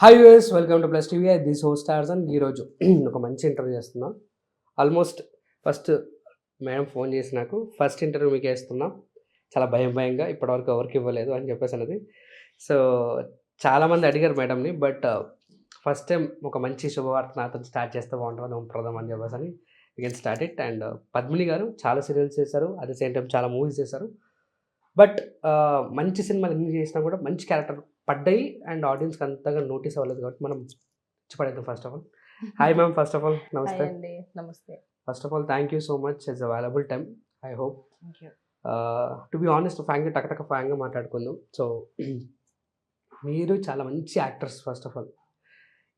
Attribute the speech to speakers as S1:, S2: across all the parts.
S1: Hi viewers, welcome to plus TV. This host Tarzan. ఈరోజు ఒక మంచి ఇంటర్వ్యూ చేస్తున్నాం. ఆల్మోస్ట్ ఫస్ట్ మేడం ఫోన్ చేసి నాకు ఫస్ట్ ఇంటర్వ్యూ మీకే ఇస్తున్నాం. చాలా భయంగా ఇప్పటివరకు ఎవరికి ఇవ్వలేదు అని చెప్పేసి అన్నది. సో చాలామంది అడిగారు మేడంని, బట్ ఫస్ట్ టైం ఒక మంచి శుభవార్త నాతో స్టార్ట్ చేస్తే బాగుంటుంది ఓంప్రదం అని చెప్పేసి అని we can start it. And Padmini గారు చాలా సీరియల్స్ చేశారు, అట్ ద సేమ్ టైం చాలా మూవీస్ చేశారు. బట్ మంచి సినిమాలు ఎన్ని చేసినా కూడా మంచి క్యారెక్టర్ పడ్డాయి అండ్ ఆడియన్స్కి అంతగా నోటీస్ అవ్వలేదు కాబట్టి మనం ఇచ్చిపడేద్దాం. First of all hi ma'am, first of all నమస్తే.
S2: నమస్తే.
S1: First of all thank you so much it's available time. I hope to be honest ఫ్రాంక్గా టకటక ఫ్రాంక్గా మాట్లాడుకుందాం. సో మీరు చాలా మంచి యాక్టర్స్. ఫస్ట్ ఆఫ్ ఆల్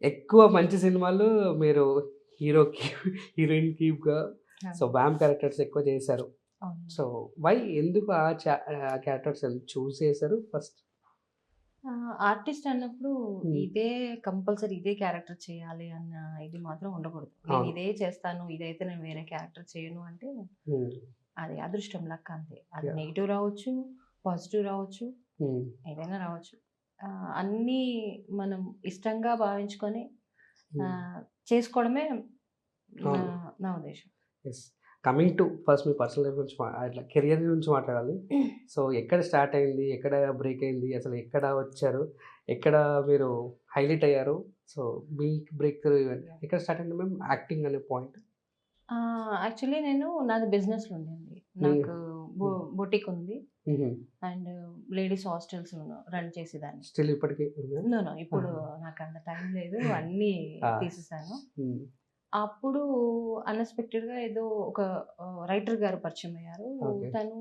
S1: ఎక్కువ మంచి సినిమాలు మీరు హీరోకి హీరోయిన్ కీప్గా సో వ్యామ్ క్యారెక్టర్స్ ఎక్కువ చేశారు. సో వై ఎందుకు ఆ క్యారెక్టర్స్ చూస్ చేశారు ఫస్ట్?
S2: ఆర్టిస్ట్ అన్నప్పుడు ఇదే కంపల్సరీ ఇదే క్యారెక్టర్ చేయాలి అన్న ఇది మాత్రం ఉండకూడదు. నేను ఇదే చేస్తాను, ఇదైతే నేను వేరే క్యారెక్టర్ చేయను అంటే అది అదృష్టం, లక్ అంతే. అది నెగిటివ్ రావచ్చు, పాజిటివ్ రావచ్చు, ఏదైనా రావచ్చు. అన్నీ మనం ఇష్టంగా భావించుకొని చేసుకోవడమే నా ఉద్దేశం.
S1: Coming to first me personal life గురించి అట్లా కెరియర్ గురించి మాట్లాడాలి. సో ఎక్కడ స్టార్ట్ అయింది, ఎక్కడ బ్రేక్ అయింది, అసలు ఎక్కడ వచ్చారు, ఎక్కడ మీరు హైలైట్ అయ్యారు? సో మీ బ్రేక్ త్రూ ఎక్కడ స్టార్ట్ అయింది మేము యాక్టింగ్ అనే పాయింట్?
S2: యాక్చువల్లీ నాది బిజినెస్లో ఉండింది. నాకు బొటిక్ ఉంది అండ్ లేడీస్ హాస్టల్స్ రన్ చేసేదాన్ని.
S1: స్టిల్ ఇప్పటికీ?
S2: ఇప్పుడు నాకు అంత టైం లేదు, అన్నీ తీసేసాను. అప్పుడు అన్ఎక్స్పెక్టెడ్గా ఏదో ఒక రైటర్ గారు పరిచయం అయ్యారు. తను,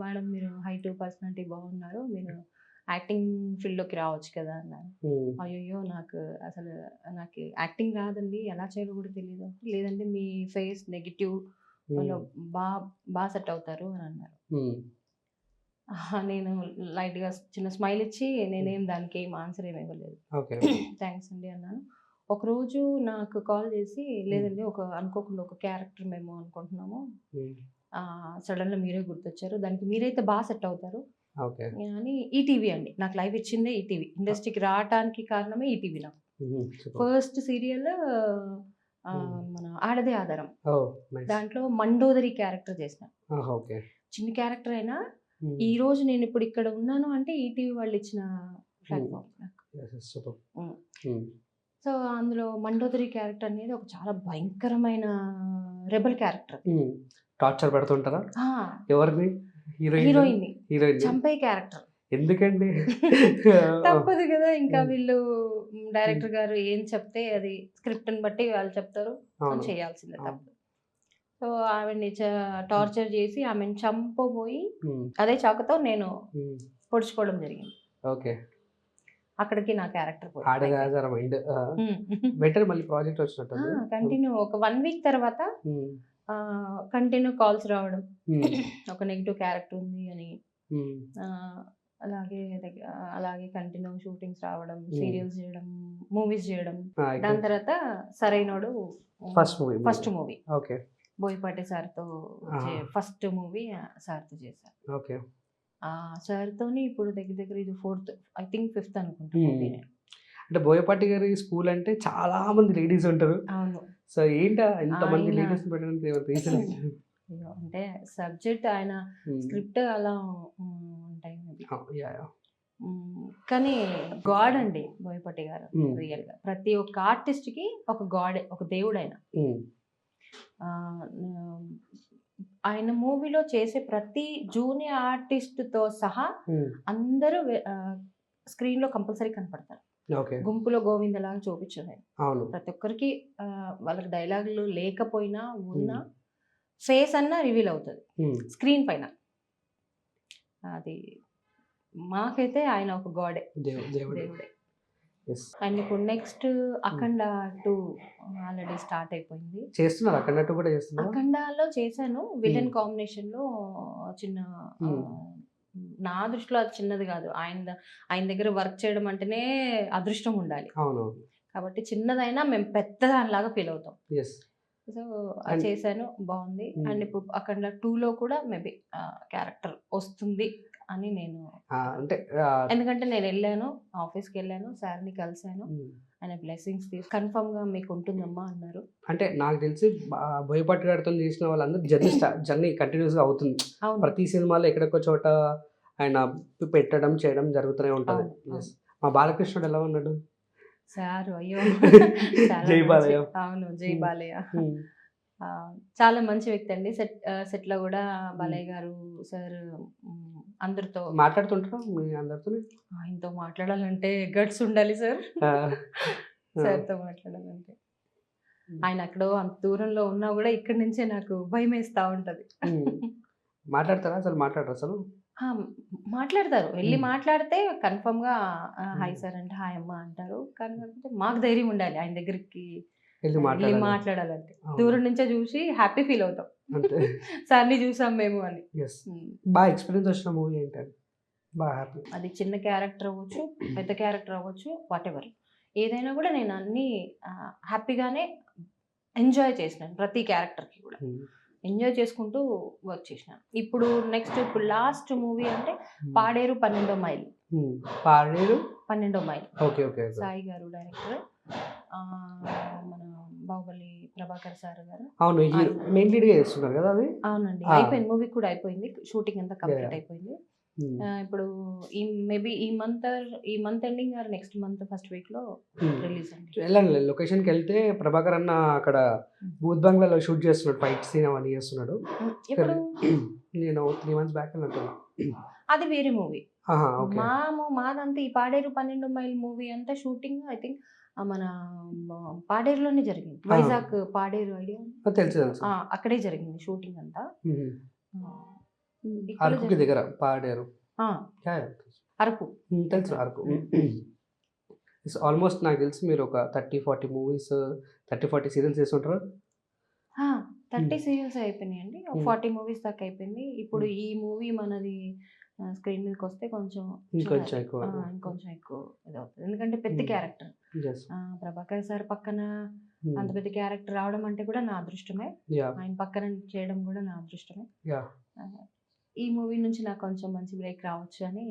S2: మేడం మీరు హైట్ పర్సనాలిటీ బాగున్నారు, మీరు యాక్టింగ్ ఫీల్డ్లోకి రావచ్చు కదా అన్నారు. అయ్యో నాకు యాక్టింగ్ రాదండి, ఎలా చేయాలో కూడా తెలియదు. లేదండి మీ ఫేస్ నెగిటివ్, వాళ్ళు బాగా సెట్ అవుతారు అని అన్నారు. నేను లైట్గా చిన్న స్మైల్ ఇచ్చి నేనేం దానికి ఏం ఆన్సర్ ఏమి ఇవ్వలేదు. థ్యాంక్స్ అండి అన్నాను. ఒకరోజు నాకు కాల్ చేసి, లేదండి అనుకోకుండా ఒక క్యారెక్టర్ మేము అనుకుంటున్నాము, సడన్గా మీరే గుర్తొచ్చారు, దానికి మీరైతే బాగా సెట్ అవుతారు అని. ఈటీవీ అండి నాకు లైవ్ ఇచ్చిందే, ఈటీవీ ఇండస్ట్రీకి రావడానికి కారణమే ఈటీవీ. నాకు ఫస్ట్ సీరియల్ మన ఆడదే ఆధారం, దాంట్లో మండోదరి క్యారెక్టర్ చేసిన. చిన్న క్యారెక్టర్ అయినా ఈ రోజు నేను ఇప్పుడు ఇక్కడ ఉన్నాను అంటే ఈటీవీ వాళ్ళు ఇచ్చిన ప్లాట్ఫామ్ నాకు. సో అందులో మండోదరి క్యారెక్టర్ అనేది ఒక చాలా భయంకరమైన రెబల్ క్యారెక్టర్.
S1: టార్చర్ పెడుతుంటారా ఎవరిని?
S2: హీరోయిన్ చంపే క్యారెక్టర్.
S1: ఎందుకండి?
S2: తప్పదు కదా, ఇంకా వీళ్ళు డైరెక్టర్ గారు ఏం చెప్తే అది స్క్రిప్ట్ని బట్టి వాళ్ళు చెప్తారు, చేయాల్సిందే తప్పదు. సో ఆవిడ్ని టార్చర్ చేసి ఆమెను చంపబోయి అదే చాకుతో నేను పొడుచుకోవడం జరిగింది.
S1: ఓకే,
S2: అక్కడికి నా క్యారెక్టర్ కంటిన్యూ ఒక 1 వీక్ తర్వాత కంటిన్యూ కాల్స్ రావడం, ఒక నెగిటివ్ క్యారెక్టర్ ఉంది అని. అలాగే కంటిన్యూ షూటింగ్స్ రావడం, సీరియల్స్ చేయడం, మూవీస్ చేయడం. దాని తర్వాత సరైనోడు ఫస్ట్ మూవీ బోయపాటి సార్తో ఫస్ట్ మూవీ సార్తో చేశాను. సార్తోని ఇప్పుడు దగ్గర ఇది 4th, ఐ థింక్ 5th అనుకుంటున్నాను.
S1: అంటే బోయపాటి గారి స్కూల్ అంటే చాలా మంది లేడీస్ ఉంటారు.
S2: అవును.
S1: సో ఏంటా ఇంతమంది లేడీస్ పెట్టడానికి రీజన్?
S2: అంటే సబ్జెక్ట్, ఆయన స్క్రిప్ట్ అలా ఉంటాయి కానీ గాడ్ అండి బోయపాటి గారు. రియల్ గా ప్రతి ఒక్క ఆర్టిస్ట్ కి ఒక గాడ్, ఒక దేవుడు ఆయన. ఆయన మూవీలో చేసే ప్రతి జూనియర్ ఆర్టిస్ట్తో సహా అందరూ స్క్రీన్లో కంపల్సరీ కనపడతారు. గుంపులో గోవిందలాగా చూపించదు ఆయన. ప్రతి ఒక్కరికి వాళ్ళకి డైలాగులు లేకపోయినా ఉన్నా ఫేస్ అన్నా రివీల్ అవుతుంది స్క్రీన్ పైన. అది మాకైతే ఆయన ఒక గాడే, దేవుడే. అండ్ ఇప్పుడు నెక్స్ట్ అఖండ 2 ఆల్రెడీ స్టార్ట్ అయిపోయింది.
S1: చేస్తున్నారు అఖండ 2 కూడా చేస్తున్నారు.
S2: అఖండలో చేశాను విలన్ కాంబినేషన్ లో. చిన్న నా దృష్టిలో అది చిన్నది కాదు. ఆయన దగ్గర వర్క్ చేయడం అంటేనే అదృష్టం ఉండాలి. కాబట్టి చిన్నదైనా మేము పెద్ద దానిలాగా ఫీల్ అవుతాం. సో అది చేశాను, బాగుంది. అండ్ ఇప్పుడు అఖండ 2లో కూడా మేబీ క్యారెక్టర్ వస్తుంది అని నేను
S1: అంటే
S2: ఎందుకంటే నేను వెళ్ళాను, ఆఫీస్కి వెళ్ళాను, సార్ని కలిశాను, ఆయన బ్లెస్సింగ్స్ కన్ఫర్మ్గా మీకు ఉంటుందమ్మా అన్నారు.
S1: అంటే నాకు తెలిసి బోయపాటి గారితో చేసిన వాళ్ళందరూ జర్నీ కంటిన్యూస్గా అవుతుంది.
S2: అవును
S1: ప్రతి సినిమాలో ఎక్కడికో చోట ఆయన పెట్టడం చేయడం జరుగుతూనే ఉంటుంది.
S2: అవును, అవును.
S1: మా బాలకృష్ణుడు ఎలా ఉన్నాడు?
S2: సార్ అయ్యో చాలా
S1: జై
S2: మంచి-
S1: బాలయ్య.
S2: అవును, జై
S1: Hmm.
S2: బాలయ్య. చాలా మంచి వ్యక్తి అండి. సెట్లో కూడా బాలయ్య గారు సార్ అందరితో
S1: మాట్లాడుతుంటారా మీ అందరితో?
S2: ఆయనతో మాట్లాడాలంటే గట్స్ ఉండాలి సార్. సార్తో మాట్లాడాలంటే ఆయన అక్కడో అంత దూరంలో ఉన్నా కూడా ఇక్కడి నుంచే నాకు భయం వేస్తూ ఉంటుంది.
S1: మాట్లాడతారా అసలు? మాట్లాడరు అసలు?
S2: మాట్లాడతారు, వెళ్ళి
S1: Hmm.
S2: మాట్లాడితే కన్ఫర్మ్గా హాయ్
S1: Hmm.
S2: సార్ అంటే హాయ్ అమ్మ అంటారు. కానీ కాకపోతే మాకు ధైర్యం ఉండాలి ఆయన దగ్గరికి
S1: వెళ్ళి
S2: వెళ్ళి
S1: మాట్లాడాలి.
S2: మాట్లాడాలంటే.
S1: అవును.
S2: దూరం నుంచే చూసి హ్యాపీ ఫీల్ అవుతాం,
S1: అంతే.
S2: సార్ని చూసాం మేము అని.
S1: ఎస్.
S2: Hmm.
S1: బాగా ఎక్స్పీరియన్స్ వచ్చిన మూవీ ఏంటంటే బాగా హ్యాపీ?
S2: అది చిన్న క్యారెక్టర్ అవ్వచ్చు, పెద్ద క్యారెక్టర్ అవ్వచ్చు, వాట్ ఎవర్ ఏదైనా కూడా నేను అన్నీ హ్యాపీగానే ఎంజాయ్ చేసినాను. ప్రతి క్యారెక్టర్కి కూడా ఎంజాయ్ చేసుకుంటూ వర్క్ చేసినాను. ఇప్పుడు నెక్స్ట్ లాస్ట్ మూవీ అంటే పాడేరు 12వ మైల్.
S1: పాడేరు
S2: 12వ mile
S1: okay okay okay.
S2: Sai garu director, మన బాహుబలి ప్రభాకర్ సార్ గారు.
S1: అవును, హీరో మెయిన్ లీడ్గా చేస్తున్నారు కదా అది?
S2: అవునండి,
S1: ఆ.
S2: అయిపోయింది, మూవీ కూడా అయిపోయింది, షూటింగ్ అంతా కంప్లీట్
S1: Yeah.
S2: అయిపోయింది. ఇప్పుడు మేబీ ఈ month ending or next month first వీక్లో రిలీజ్ అండి.
S1: వెళ్ళండి, లొకేషన్కి వెళ్తే ప్రభాకర్ అన్న అక్కడ బూత్ బంగ్లాలో షూట్ చేస్తున్నాడు, ఫైట్ సీన్ అవన్నీ చేస్తున్నాడు.
S2: ఇప్పుడు
S1: నేను 3 months బ్యాక్ వెళ్ళినట్టున్నా.
S2: అది వేరే మూవీ.
S1: ఓకే.
S2: మాదంతా ఈ పాడేరు 12 మైల్ మూవీ అంతా షూటింగ్ ఐ థింక్ మన పాడేరులోనే జరిగింది. వైజాగ్ పాడేరు ఐడియా
S1: తెలుసు తెలుసు.
S2: అక్కడే జరిగింది షూటింగ్ అంతా. ఇక్కడ
S1: అరకుకి దగ్గర పాడేరు.
S2: అరకు
S1: తెలుసు అరకు. ఆల్మోస్ట్ నాకు తెలిసి మీరు ఒక 30-40 మూవీస్ 30-40 సీరియల్స్ చేస్తుంటారు.
S2: 30 సీరియల్స్ అయిపోయినాయండి, 40 మూవీస్ దాకా అయిపోయింది. ఇప్పుడు ఈ మూవీ మనది స్క్రీన్ మీదకి వస్తే కొంచెం
S1: ఇంకొంచెం ఎక్కువ.
S2: ఇంకొంచెం ఎక్కువ ఇది అవుతుంది, ఎందుకంటే పెద్ద క్యారెక్టర్. ప్రభాకర్ సార్ పక్కన అంత పెద్ద క్యారెక్టర్ రావడం అంటే కూడా నా అదృష్టమే, ఆయన పక్కన చేయడం కూడా నా అదృష్టమే. ఈ మూవీ నుంచి నాకు కొంచెం మంచి బ్రేక్ రావచ్చు అని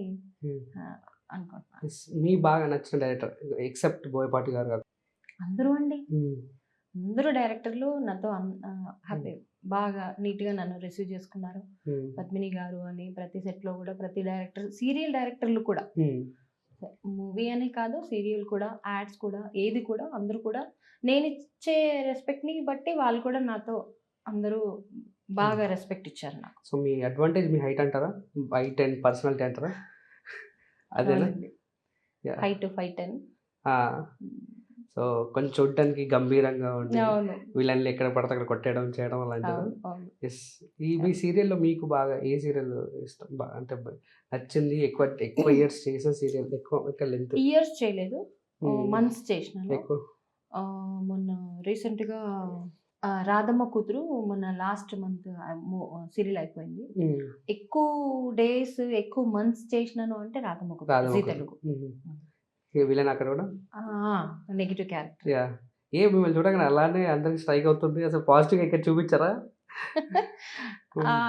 S2: అనుకుంటున్నాను.
S1: మీ బాగా నచ్చిన డైరెక్టర్ ఎక్సెప్ట్ బోయపాటి గారు కాదు?
S2: అందరూ అండి, అందరూ డైరెక్టర్లు నాతో హ్యాపీ బాగా నీట్గా నన్ను రిసీవ్ చేసుకున్నారు. పద్మిని గారు అని ప్రతి సెట్లో కూడా ప్రతి డైరెక్టర్, సీరియల్ డైరెక్టర్లు కూడా, మూవీ అనే కాదు సీరియల్ కూడా, యాడ్స్ కూడా, ఏది కూడా అందరూ కూడా నేను ఇచ్చే రెస్పెక్ట్ని బట్టి వాళ్ళు కూడా నాతో అందరూ బాగా రెస్పెక్ట్ ఇచ్చారు నాకు.
S1: సో మీ అడ్వాంటేజ్ మీ హైట్ అంటారా? హైట్ అండ్ పర్సనాలిటీ అంటారా? అదేనా?
S2: హైట్ 5'10".
S1: సో కొంచెం చూడడానికి గంభీరంగా ఉంటుంది,
S2: అవును,
S1: వీళ్ళని ఎక్కడ పడితే అక్కడ కొట్టేయడం చేయడం అలాంటివి. ఎస్. మీ సీరియల్లో మీకు బాగా ఏ సీరియల్ ఇష్టం? అంటే నచ్చింది, ఎక్కువ ఇయర్స్ చేసిన సీరియల్, ఎక్కువ లెంత్?
S2: ఇయర్స్ చేయలేదు, మంత్స్ చేసినాను.
S1: ఎక్కువ
S2: మొన్న రీసెంట్గా రాధమ్మ కూతురు మొన్న లాస్ట్ మంత్ సీరియల్ అయిపోయింది. ఎక్కువ డేస్ ఎక్కువ మంత్స్ చేసినాను అంటే రాధమ్మ కూతురు, జీ తెలుగు.
S1: వీళ్ళని అక్కడ కూడా
S2: నెగిటివ్ క్యారెక్టర్.
S1: మిమ్మల్ని చూడగానే అలానే అందరికి స్ట్రైక్ అవుతుంది, అసలు పాజిటివ్ ఇక్కడ చూపించారా?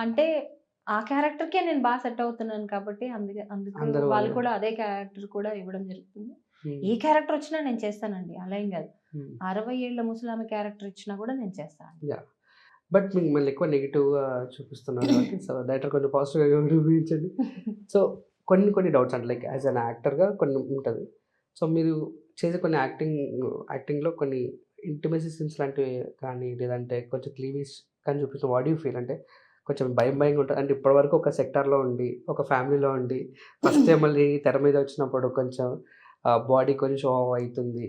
S2: అంటే ఆ క్యారెక్టర్కే నేను బాగా సెట్ అవుతున్నాను కాబట్టి అందుకు వాళ్ళు కూడా అదే క్యారెక్టర్ కూడా ఇవ్వడం జరుగుతుంది. ఏ క్యారెక్టర్ వచ్చినా నేను చేస్తానండి, అలా ఏం కాదు. 60 ఏళ్ల ముసలామె క్యారెక్టర్ ఇచ్చినా కూడా నేను చేస్తాను.
S1: బట్ మీకు మళ్ళీ ఎక్కువ నెగిటివ్గా చూపిస్తున్నారు కాబట్టి సో డైరెక్టర్ కొంచెం పాజిటివ్గా చూపించండి. సో కొన్ని డౌట్స్ అంటే లైక్ యాజ్ అన్ యాక్టర్గా కొన్ని ఉంటుంది. సో మీరు చేసే కొన్ని యాక్టింగ్లో కొన్ని ఇంటిమసీ సీన్స్ లాంటివి కానీ, లేదంటే కొంచెం క్లీవీస్ కానీ చూపిస్తాం. What you feel? అంటే కొంచెం భయంగా ఉంటుంది అంటే ఇప్పటివరకు ఒక సెక్టార్లో ఉండి, ఒక ఫ్యామిలీలో ఉండి, ఫస్ట్ టైం మళ్ళీ తెర మీద వచ్చినప్పుడు కొంచెం బాడీ కొంచెం షో అవుతుంది,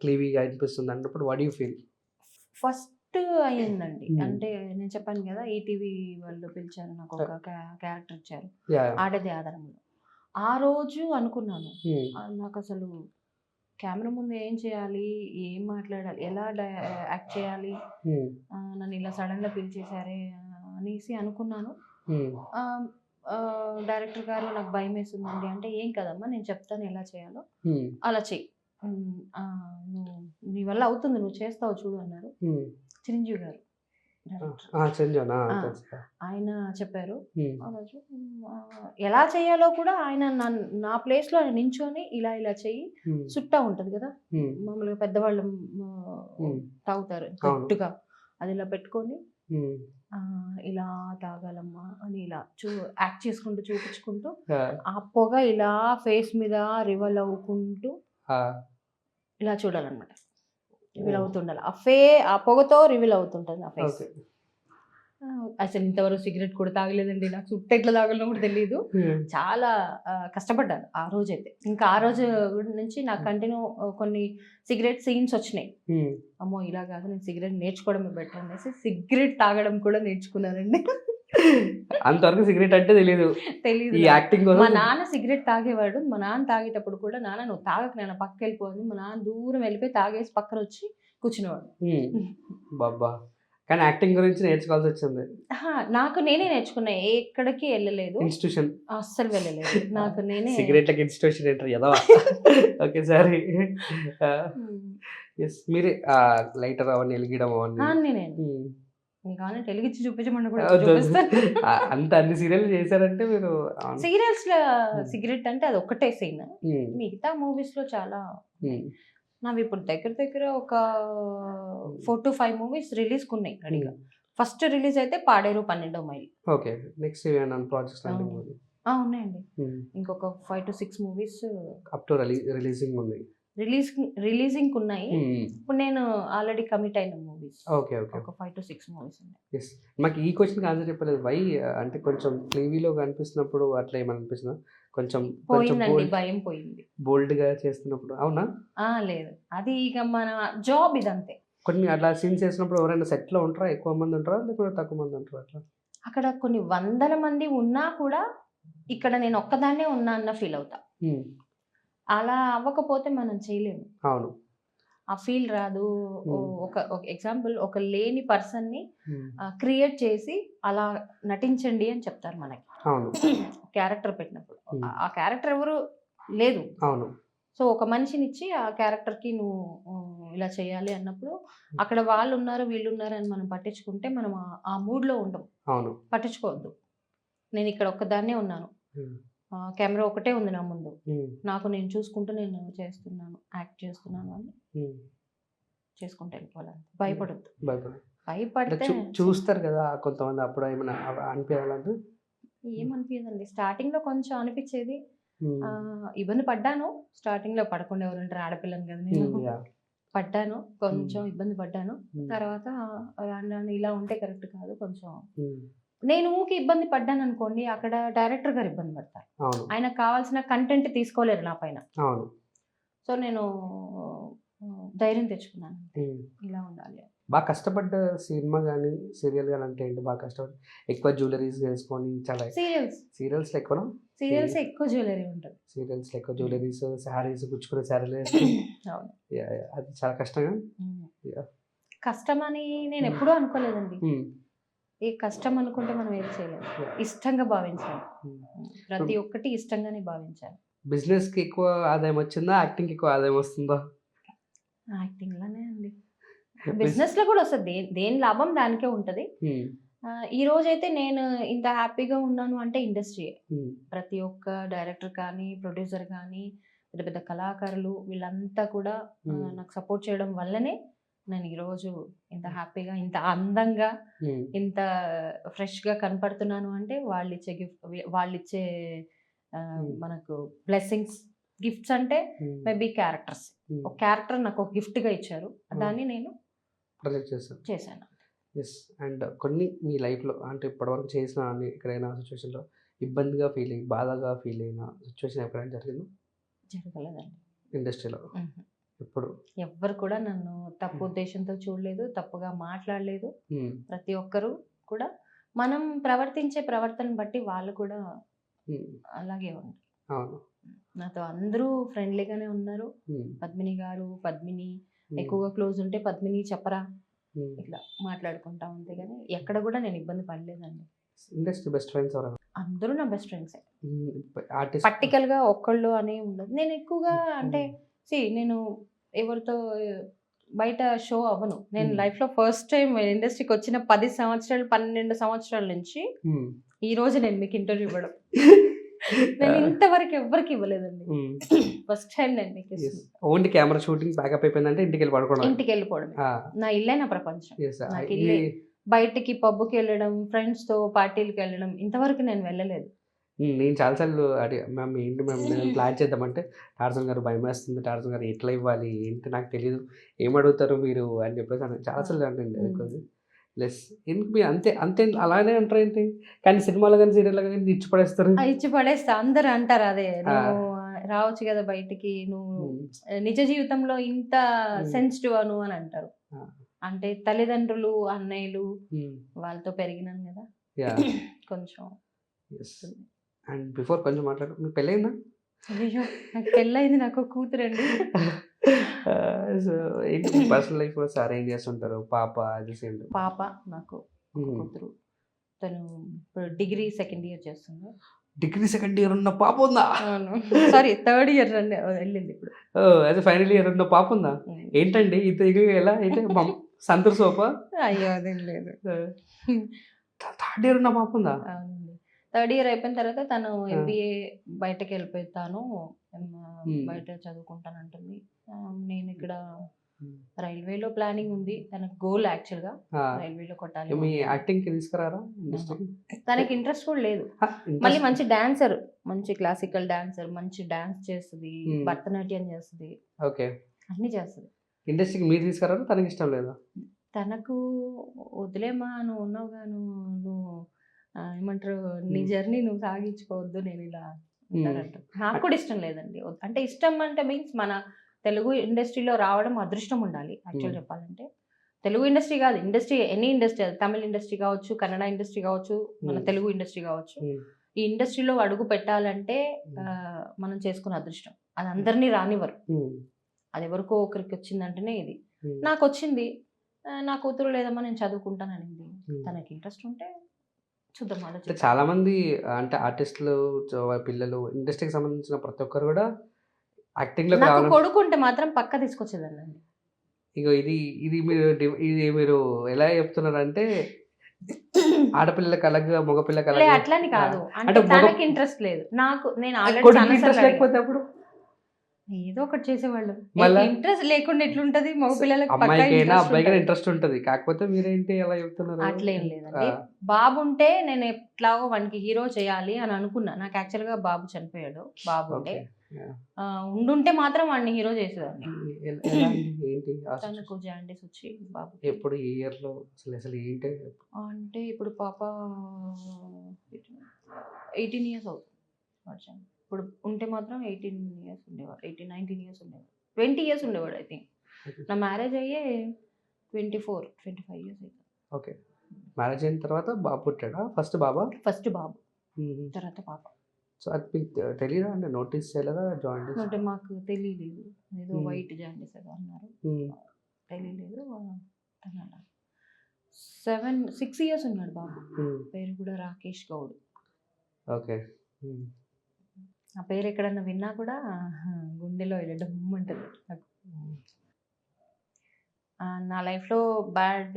S1: క్లీవీగా అనిపిస్తుంది అన్నప్పుడు వాట్ యూ ఫీల్?
S2: ఫస్ట్ అయ్యిందండి, అంటే నేను చెప్పాను కదా ఈటీవీ వాళ్ళు పిలిచారు, నాకు ఒక క్యారెక్టర్ ఇచ్చారు, ఆడదే ఆధారంలో. ఆ రోజు అనుకున్నాను నాకు అసలు కెమెరా ముందు ఏం చేయాలి, ఏం మాట్లాడాలి, ఎలా యాక్ట్ చేయాలి, నన్ను ఇలా సడన్గా పిలిచేశారే అనేసి అనుకున్నాను. డైరెక్టర్ గారు నాకు భయం వేస్తుందండి అంటే, ఏం కదమ్మా నేను చెప్తాను ఎలా చేయాలో, అలా చెయ్యి, నువ్వు నీ వల్ల అవుతుంది, నువ్వు చేస్తావు చూడు అన్నారు చిరంజీవి గారు. డైరెక్టర్.
S1: చిరంజీవి తెలుసు.
S2: ఆయన చెప్పారు
S1: ఉమ్,
S2: ఆ రోజు. ఎలా చేయాలో కూడా ఆయన నా ప్లేస్లో ఆయన నించొని ఇలా ఇలా చెయ్యి,
S1: ఉమ్,
S2: సుట్టా ఉంటుంది కదా
S1: ఉమ్,
S2: మామూలుగా పెద్దవాళ్ళు
S1: ఉమ్,
S2: తాగుతారు
S1: అవును.
S2: గట్టుగా, అది ఇలా పెట్టుకొని
S1: ఉమ్,
S2: ఇలా తాగాలమ్మా అని ఇలా యాక్ట్ చేసుకుంటూ చూపించుకుంటూ
S1: ఆ,
S2: ఆ పొగ ఇలా ఫేస్ మీద రివల్ అవ్వుకుంటూ
S1: ఆ,
S2: ఇలా చూడాలన్నమాట. రివీల్
S1: ఓ,
S2: అవుతుండాలి ఆ పొగతో రివీల్ అవుతుంటుంది ఆ ఫేస్.
S1: ఓకే.
S2: అసలు ఇంతవరకు సిగరెట్ కూడా తాగలేదండి, నాకు సుట్ట ఎట్లా తాగలో కూడా తెలియదు.
S1: ఉమ్,
S2: చాలా కష్టపడ్డాను ఆ రోజైతే. ఇంకా ఆ రోజు నుంచి నాకు కంటిన్యూ కొన్ని సిగరెట్ సీన్స్ వచ్చినాయి.
S1: ఉమ్.
S2: అమ్మో ఇలా కాదు, నేను సిగరెట్ నేర్చుకోవడమే బెటర్ అనేసి సిగరెట్ తాగడం కూడా నేర్చుకున్నానండి.
S1: అంతవరకు సిగరెట్ అంటే తెలియదు,
S2: తెలియదు
S1: ఈ
S2: నాకు.
S1: యాక్టింగ్
S2: మా
S1: కోసం.
S2: నాన్న సిగరెట్ తాగేవాడు. మా నాన్న తాగేటప్పుడు కూడా, నాన్న నువ్వు తాగక నాన్న పక్కకి వెళ్ళిపోయింది, మా నాన్న దూరం వెళ్ళిపోయి తాగేసి పక్కన వచ్చి కూర్చునేవాడు.
S1: బాబా, కానీ యాక్టింగ్ గురించి నేర్చుకోవాల్సి వచ్చింది.
S2: నాకు నేనే నేర్చుకున్నా, ఎక్కడికి వెళ్ళలేదు,
S1: ఇన్స్టిట్యూషన్,
S2: అస్సలు వెళ్ళలేదు. నాకు నేనే
S1: సిగరెట్లకి ఇన్స్టిట్యూషన్ ఏంటారు ఎదవా. Okay sorry. ఎస్, మీరే లైటర్ అవన్నీ వెలిగియడం అవన్నీ.
S2: నేనే
S1: ఉమ్.
S2: ఇంకా వెలిగించి చూపించమని కూడా
S1: వద్దు, వద్దు.
S2: చూపిస్తాను.
S1: అంత అన్ని సీరియల్ చేశారంటే మీరు. అవును.
S2: సీరియల్స్ లో సిగరెట్ అంటే అది ఒక్కటే సీన్.
S1: ఉమ్,
S2: మిగతా మూవీస్ లో చాలా
S1: ఉమ్,
S2: నావి ఇప్పుడు దగ్గర దగ్గర ఒక 4 to 5 మూవీస్ రిలీజ్ ఉన్నాయి రెడీగా. ఫస్ట్ రిలీజ్ అయితే పాడేరు 12వ మైల్.
S1: ఓకే. నెక్స్ట్ ఏమైనా ప్రాజెక్ట్స్ లాంటివి?
S2: ఉన్నాయండి. ఇంకొక 5 to 6 movies
S1: up to releasing ఉంది.
S2: రిలీజింగ్ ఉన్నాయి.
S1: ఉమ్,
S2: ఇప్పుడు నేను ఆల్రెడీ కమిట్ అయిన మూవీస్
S1: ఓకే ఓకే.
S2: ఒక 5 to 6 మూవీస్ ఉన్నాయి.
S1: ఎస్, మాకు ఈ క్వశ్చన్కి ఆన్సర్ చెప్పలేదు. వై అంటే కొంచెం టీవీలో కనిపిస్తున్నప్పుడు అట్లా ఏమైనా అనిపిస్తుందా? కొంచెం
S2: పోయిందండి, భయం పోయింది.
S1: బోల్డ్గా చేస్తున్నప్పుడు. అవునా?
S2: లేదు, అది ఇక మన జాబ్ ఇదంతే.
S1: కొన్ని అట్లా సీన్స్ చేసినప్పుడు ఎవరైనా సెట్లో ఉంటారా? ఎక్కువ మంది ఉంటారా లేకపోతే తక్కువ మంది ఉంటారా? అట్లా
S2: అక్కడ కొన్ని వందల మంది ఉన్నా కూడా ఇక్కడ నేను ఒక్కదాన్నే ఉన్నా అన్న ఫీల్ అవుతా.
S1: ఉమ్,
S2: అలా అవ్వకపోతే మనం చేయలేము,
S1: అవును.
S2: ఆ ఫీల్ రాదు. ఒక ఎగ్జాంపుల్, ఒక లేని పర్సన్ని
S1: ఉమ్,
S2: క్రియేట్ చేసి అలా నటించండి అని చెప్తారు మనకి
S1: అవును.
S2: క్యారెక్టర్ పెట్టినప్పుడు. ఆ క్యారెక్టర్ ఎవరు లేదు.
S1: అవును.
S2: సో ఒక మనిషిని ఇచ్చి ఆ క్యారెక్టర్కి నువ్వు ఇలా చేయాలి అన్నప్పుడు అక్కడ వాళ్ళు ఉన్నారు వీళ్ళు ఉన్నారు అని మనం పట్టించుకుంటే మనం ఆ మూడ్లో ఉండం.
S1: అవును.
S2: పట్టించుకోవద్దు. నేను ఇక్కడ ఒక్కదాన్నే ఉన్నాను,
S1: ఉమ్,
S2: కెమెరా ఒకటే ఉంది నా ముందు,
S1: ఉమ్,
S2: నాకు నేను చూసుకుంటూ నేను చేస్తున్నాను, యాక్ట్ చేస్తున్నాను అని
S1: ఉమ్.
S2: చేసుకుంటూ వెళ్ళిపోవాలి. భయపడద్దు.
S1: భయపడ
S2: భయపడితే
S1: చూస్తారు కదా కొంతమంది, అప్పుడు ఏమైనా అనిపించాలంటే?
S2: ఏమనిపించదండి. స్టార్టింగ్ లో కొంచెం అనిపించేది, ఇబ్బంది పడ్డాను. స్టార్టింగ్ లో పడకుండా ఎవరుంటారు, ఆడపిల్లని కదా నేను. పడ్డాను, కొంచెం ఇబ్బంది పడ్డాను. తర్వాత రాను ఇలా ఉంటే కరెక్ట్ కాదు, కొంచెం నేను ఊకి ఇబ్బంది పడ్డాను అనుకోండి, అక్కడ డైరెక్టర్ గారు ఇబ్బంది పడతారు. ఆయనకు కావాల్సిన కంటెంట్ తీసుకోలేరు నా పైన. సో నేను ధైర్యం తెచ్చుకున్నాను, ఇలా ఉండాలి.
S1: బాగా కష్టపడ్డ సినిమా కానీ సీరియల్ కానీ అంటే ఏంటి? బాగా కష్టపడి ఎక్కువ జ్యువెలరీస్ వేసుకొని చాలా సీరియల్స్ ఎక్కువ
S2: ఎక్కువ జ్యువెలరీ ఉంటుంది.
S1: సీరియల్స్ ఎక్కువ జ్యువెలరీస్, శారీస్, గుచ్చుకునే శారీలు అది చాలా కష్టంగా.
S2: కష్టమని నేను ఎప్పుడూ అనుకోలేదండి. ఏ కష్టం అనుకుంటే మనం ఏది చేయలేము. ఇష్టంగా భావించాలి, ప్రతి ఒక్కటి ఇష్టంగానే భావించాలి.
S1: బిజినెస్ కి ఎక్కువ ఆదాయం వచ్చిందా, యాక్టింగ్ కి ఎక్కువ ఆదాయం వస్తుందా?
S2: యాక్టింగ్ లోనే అండి. బిజినెస్ లో కూడా వస్తుంది, దేని లాభం దానికే ఉంటది. ఈ రోజైతే నేను ఇంత హ్యాపీగా ఉన్నాను అంటే ఇండస్ట్రీయే. ప్రతి ఒక్క డైరెక్టర్ కానీ, ప్రొడ్యూసర్ కానీ, పెద్ద పెద్ద కళాకారులు వీళ్ళంతా కూడా నాకు సపోర్ట్ చేయడం వల్లనే నేను ఈరోజు ఇంత హ్యాపీగా, ఇంత అందంగా, ఇంత ఫ్రెష్గా కనపడుతున్నాను. అంటే వాళ్ళిచ్చే మనకు బ్లెస్సింగ్స్, గిఫ్ట్స్ అంటే మేబీ క్యారెక్టర్స్. ఒక క్యారెక్టర్ నాకు ఒక గిఫ్ట్గా ఇచ్చారు, దాన్ని నేను
S1: ప్రొజెక్ట్ చేశాను. ఎస్, అండ్ కొన్ని మీ లైఫ్లో అంటే ఇప్పటివరకు చేసిన ఎక్కడైనా సిచ్యువేషన్లో ఇబ్బందిగా ఫీల్ అయ్యి, బాధగా ఫీల్ అయిన సిచ్యువేషన్ ఎక్కడైనా జరిగిందా?
S2: జరగలేదండి
S1: ఇండస్ట్రీలో. ఎప్పుడు
S2: ఎవ్వరు కూడా నన్ను తప్పు ఉద్దేశంతో చూడలేదు, తప్పుగా మాట్లాడలేదు. ప్రతి ఒక్కరు కూడా మనం ప్రవర్తించే ప్రవర్తన బట్టి వాళ్ళు కూడా అలాగే ఉన్నారు. నాతో అందరూ ఫ్రెండ్లీగానే ఉన్నారు. పద్మిని గారు, పద్మిని ఎక్కువగా క్లోజ్ ఉంటే పద్మిని చెప్పరా ఇట్లా మాట్లాడుకుంటా ఉంటే, కానీ ఎక్కడ కూడా నేను ఇబ్బంది పడలేదండి.
S1: ఇండస్ట్రీ బెస్ట్ ఫ్రెండ్స్
S2: అందరూ నా బెస్ట్ ఫ్రెండ్సే. పర్టికల్ గా ఒక్కళ్ళు అని ఉండదు. నేను ఎక్కువగా అంటే నేను ఎవరితో బయట షో అవ్వను. నేను
S1: Hmm.
S2: లైఫ్‌లో ఫస్ట్ టైమ్ ఇండస్ట్రీకి వచ్చిన 10 సంవత్సరాలు, 12 సంవత్సరాల నుంచి
S1: Hmm.
S2: ఈ రోజు నేను మీకు ఇంటర్వ్యూ ఇవ్వడం. నేను ఇంతవరకు ఎవ్వరికి ఇవ్వలేదండి. ఫస్ట్ టైం నేను మీకు ఇస్తున్నా.
S1: ఓన్లీ కెమెరా షూటింగ్ ప్యాకప్ అయిపోయిందంటే ఇంటికి వెళ్ళి పడుకోవడం.
S2: ఇంటికి వెళ్ళిపోవడమే. నా ఇల్లే నా ప్రపంచం. నాకు
S1: ఇది
S2: ఇల్లే. బయటికి పబ్‌కి వెళ్ళడం, ఫ్రెండ్స్‌తో పార్టీలకి వెళ్ళడం ఇంతవరకు నేను వెళ్ళలేదు.
S1: నేను చాలాసార్లు మ్యామ్ ఏంటి మ్యామ్ నేను ప్లాన్ చేద్దామంటే టార్జన్ గారు భయమేస్తుంది, టార్జన్ గారు ఎట్లా ఇవ్వాలి ఏంటి నాకు తెలియదు, ఏం అడుగుతారు మీరు అని చెప్పేసి చాలాసార్లు అంటండి. ప్లస్ ఎందుకు మీరు అంతే అంతే అలానే అంటారు ఏంటి, కానీ సినిమాలో కానీ సీరియల్లో కానీ ఇచ్చి పడేస్తారు.
S2: ఇచ్చి పడేస్తా అందరూ అంటారు అదే. నువ్వు రావచ్చు కదా బయటికి, నువ్వు నిజ జీవితంలో ఇంత సెన్సిటివ్ అను అని అంటారు. అంటే తల్లిదండ్రులు, అన్నయ్యలు వాళ్ళతో పెరిగినాను కదా కొంచెం.
S1: అండ్ బిఫోర్ కొంచెం మాట్లాడు, మీకు పెళ్ళయిందా?
S2: అయ్యో నాకు పెళ్ళయింది, నాకు కూతురండి.
S1: సో ఏంటి పర్సనల్ లైఫ్ సార్ ఏం చేస్తుంటారు? పాప అది సేమ్
S2: పాప నాకు కూతురు. తను ఇప్పుడు డిగ్రీ సెకండ్ ఇయర్ చేస్తుంది.
S1: డిగ్రీ సెకండ్ ఇయర్ ఉన్న పాప ఉందా?
S2: సారీ థర్డ్ ఇయర్ వెళ్ళింది ఇప్పుడు.
S1: అదే ఫైనల్ ఇయర్ ఉన్న పాప ఉందా? ఏంటండి ఇది ఎలా అయితే సంతూర్ సోపా?
S2: అయ్యో అదేం లేదు.
S1: థర్డ్ ఇయర్ ఉన్న పాప ఉందా?
S2: అవునండి. థర్డ్ ఇయర్ అయిపోయిన తర్వాత తను ఎంబీఏ బయటకు వెళ్ళిపోతాను, బయట చదువుకుంటానంటుంది. నేను ఇక్కడ రైల్వేలో ప్లానింగ్ ఉంది. తనకు గోల్ యాక్చువల్గా రైల్వేలో కొట్టాలి.
S1: మీ యాక్టింగ్ కి తీసుకురారా?
S2: తనకి ఇంట్రెస్ట్ కూడా లేదు. మళ్ళీ మంచి డాన్సర్, మంచి క్లాసికల్ డాన్సర్, మంచి డాన్స్ చేస్తుంది, భరతనాట్యం చేస్తుంది,
S1: ఓకే
S2: అన్ని చేస్తుంది.
S1: ఇండస్ట్రీకి మీరు తీసుకురారా? తనకి ఇష్టం లేదా?
S2: తనకు వదిలేమా, నువ్వు ఉన్నావుగా, నువ్వు ఏమంటారు, నీ జర్నీ నువ్వు సాగించుకోవద్దు, నేను ఇలా అంటారంట. నాకు కూడా ఇష్టం లేదండి. అంటే ఇష్టం అంటే మీన్స్ మన తెలుగు ఇండస్ట్రీలో రావడం అదృష్టం ఉండాలి యాక్చువల్ చెప్పాలంటే. తెలుగు ఇండస్ట్రీ కాదు, ఇండస్ట్రీ ఎనీ ఇండస్ట్రీ, తమిళ ఇండస్ట్రీ కావచ్చు, కన్నడ ఇండస్ట్రీ కావచ్చు, మన తెలుగు ఇండస్ట్రీ కావచ్చు, ఈ ఇండస్ట్రీలో అడుగు పెట్టాలంటే మనం చేసుకున్న అదృష్టం. అది అందరినీ రానివ్వరు. అది ఎవరికో ఒకరికి వచ్చిందంటేనే ఇది. నాకు వచ్చింది. నా కూతురు లేదమ్మా నేను చదువుకుంటాను అనింది. తనకి ఇంట్రెస్ట్ ఉంటే చూద్దాం.
S1: అంటే చాలా మంది అంటే ఆర్టిస్టులు పిల్లలు ఇండస్ట్రీకి సంబంధించిన ప్రతి ఒక్కరు కూడా యాక్టింగ్ లో
S2: నాకు కొడుకుంటే మాత్రం పక్క తీసుకొచ్చేదాన్ని.
S1: ఇగో ఇది ఇది మీరు ఎలా చెప్తున్నారంటే ఆడపిల్లలకి అలాగా మగపిల్లకి అలాగా
S2: అట్లని కాదు, అంటే తనకి ఇంట్రెస్ట్ లేదు, నాకు నేను
S1: ఇంట్రెస్ట్ లేకపోతే అప్పుడు
S2: ఏదో ఒకటి చేసేవాళ్ళు. ఇంట్రెస్ట్ లేకుండా ఎట్లుంటది, మగ పిల్లలకి
S1: అమ్మాయికైనా అబ్బాయికైనా ఇంట్రెస్ట్ ఉంటది. కాకపోతే మీరేంటి అలా చెప్తున్నారు?
S2: అట్లేం లేదండి. బాబు ఉంటే నేను ఎట్లాగో వానికి హీరో చేయాలి అని అనుకున్నా. నాకు యాక్చువల్ గా బాబు చనిపోయాడు. బాబు ఉంటే ఉండుంటే మాత్రం వాడిని హీరో చేసేదాన్ని. తనకు జాండీస్ వచ్చి బాబు.
S1: ఎప్పుడు ఈ ఇయర్ లో అసలు ఏంటి
S2: అంటే ఇప్పుడు పాప 18 ఇయర్స్ అవుతుంది. ఇప్పుడు ఉంటే మాత్రం 18 ఇయర్స్ ఉండేవాడు, 19 ఇయర్స్ ఉండేవాడు, 20 ఇయర్స్ ఉండేవాడు ఐ థింక్. నా మ్యారేజ్ అయ్యే 25 ఇయర్స్ అయితే.
S1: ఓకే, మ్యారేజ్ అయిన తర్వాత బాబు పుట్టాడా? ఫస్ట్ బాబా?
S2: ఫస్ట్ బాబు, తర్వాత పాప.
S1: సో అది మీకు తెలియదా అంటే నోటీస్ చేయలేదా జాండీస్?
S2: అంటే మాకు తెలియలేదు, ఏదో వైట్ జాండీస్ ఏదో అన్నారు, తెలియలేదు. 6 ఇయర్స్ ఉన్నాడు బాబు. పేరు కూడా రాకేష్ గౌడ్.
S1: ఓకే,
S2: ఆ పేరు ఎక్కడన్నా విన్నా కూడా గుండెలో ఇలా డమ్మంటుంది నాకు. నా లైఫ్లో బ్యాడ్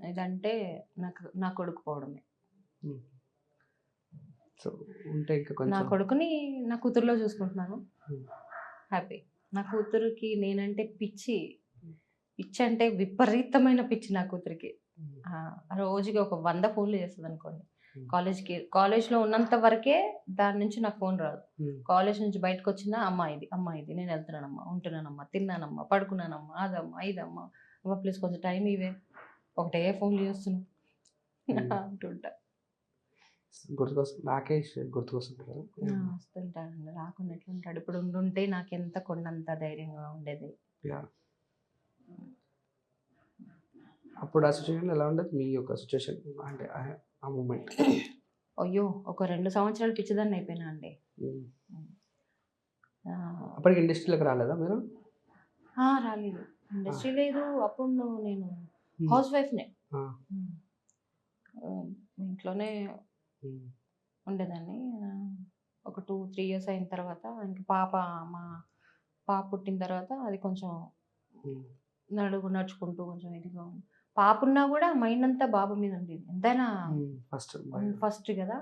S2: ఇదంటే నా కొడుకు పోవడమే.
S1: సో ఉంటే ఇంకా కొంచెం
S2: నా కొడుకుని నా కూతురులో చూసుకుంటున్నాను, హ్యాపీ. నా కూతురికి నేనంటే పిచ్చి అంటే విపరీతమైన పిచ్చి నా కూతురికి. రోజుకి ఒక 100 ఫోన్లు చేస్తుంది అనుకోండి. కాలేజ్లో ఉన్నంత వరకే దాని నుంచి నాకు ఫోన్ రాదు. కాలేజ్ నుంచి బయటకు వచ్చినా అమ్మ ఇది నేను వెళ్తున్నానమ్మా, ఉంటున్నానమ్మా, తిన్నానమ్మా, పడుకున్నానమ్మా, అదమ్మా ఇదమ్మా, అమ్మ ప్లీజ్ కొంచెం టైం ఇవే, ఒకటే ఫోన్లు చేస్తున్నా అంటుంటా.
S1: రాకేష్ గుర్తుకొస్తుంటాడు?
S2: వస్తుంటాడండి, రాకుండా ఎట్లుంటాడు. ఇప్పుడు ఉండుంటే నాకు ఎంత కొండంత ధైర్యంగా ఉండేది.
S1: అప్పుడు ఆ సిచ్యువేషన్ ఎలా ఉండదు మీ యొక్క సిచ్యువేషన్ అంటే ఆ మూమెంట్?
S2: అయ్యో ఒక 2 సంవత్సరాలు పిచ్చిదాన్ని అయిపోయినా అండి.
S1: అప్పటికి ఇండస్ట్రీలోకి రాలేదా మీరు?
S2: రాలేదు, ఇండస్ట్రీ లేదు. అప్పుడు నేను హౌస్ వైఫ్నే, ఇంట్లోనే ఉండేదాన్ని. ఒక 2-3 ఇయర్స్ అయిన తర్వాత ఇంకా మా పాప పుట్టిన తర్వాత అది కొంచెం నడుచుకుంటూ కొంచెం ఇదిగా ఉంది. పాప ఉన్నా కూడా మైండ్ అంతా బాబు మీద ఉండేది. ఎంతైనా
S1: ఫస్ట్
S2: ఫస్ట్ కదా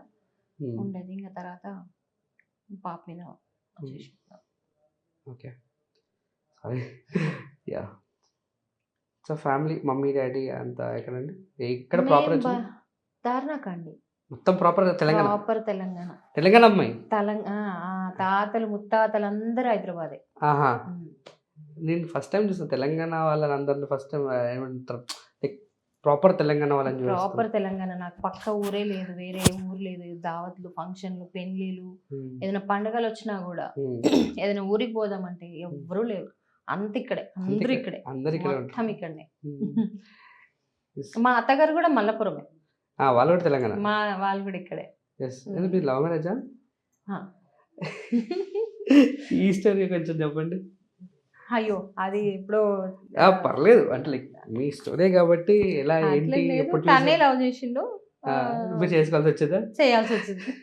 S2: ఉండేది. ఇంకా తర్వాత పాప మీద వచ్చేసి.
S1: Okay. Sorry. Yeah. So family mummy daddy అంతా ఎక్కడండి? ఎక్కడ ప్రాపర్
S2: మేము
S1: వచ్చింది?
S2: దారుణాకండి.
S1: మొత్తం ప్రాపర్ తెలంగాణ.
S2: ప్రాపర్ తెలంగాణ.
S1: తెలంగాణ అమ్మాయి.
S2: తాతలు ముత్తాతలు అందరూ హైదరాబాదే.
S1: ఆహా!
S2: ఉమ్.
S1: నేను ఫస్ట్ టైం చూసాను తెలంగాణ వాళ్ళని అందరిని ఫస్ట్ టైం ఏమంటారు లైక్ ప్రాపర్ తెలంగాణ వాళ్ళని
S2: ప్రాపర్
S1: చూస్తాను.
S2: తెలంగాణ. నాకు పక్క ఊరే లేదు, వేరే ఊరు లేదు. దావత్లు, ఫంక్షన్లు, పెళ్లిలు, ఏదైనా పండుగలు వచ్చినా కూడా ఏదైనా ఊరికి పోదామంటే ఎవ్వరూ లేరు. అంత ఇక్కడే, అందరూ ఇక్కడే,
S1: అందరు ఇక్కడ
S2: మొత్తం ఇక్కడనే.
S1: Yes.
S2: మా అత్తగారు కూడా మల్లపురమే.
S1: వాళ్ళు కూడా తెలంగాణ.
S2: వాళ్ళు కూడా ఇక్కడే.
S1: మీరు లవ్ మ్యారేజా?
S2: ఆ.
S1: ఈ స్టోరీ కొంచెం చెప్పండి.
S2: అయ్యో అది ఎప్పుడో
S1: పర్లేదు అంటే లైక్ మీ స్టోరీ కాబట్టి ఎలా ఏంటి ఎప్పుడు
S2: తనే లవ్ చేసిండు.
S1: మీరు చేసుకోవాల్సి వచ్చేదా?
S2: చేయాల్సి వచ్చింది.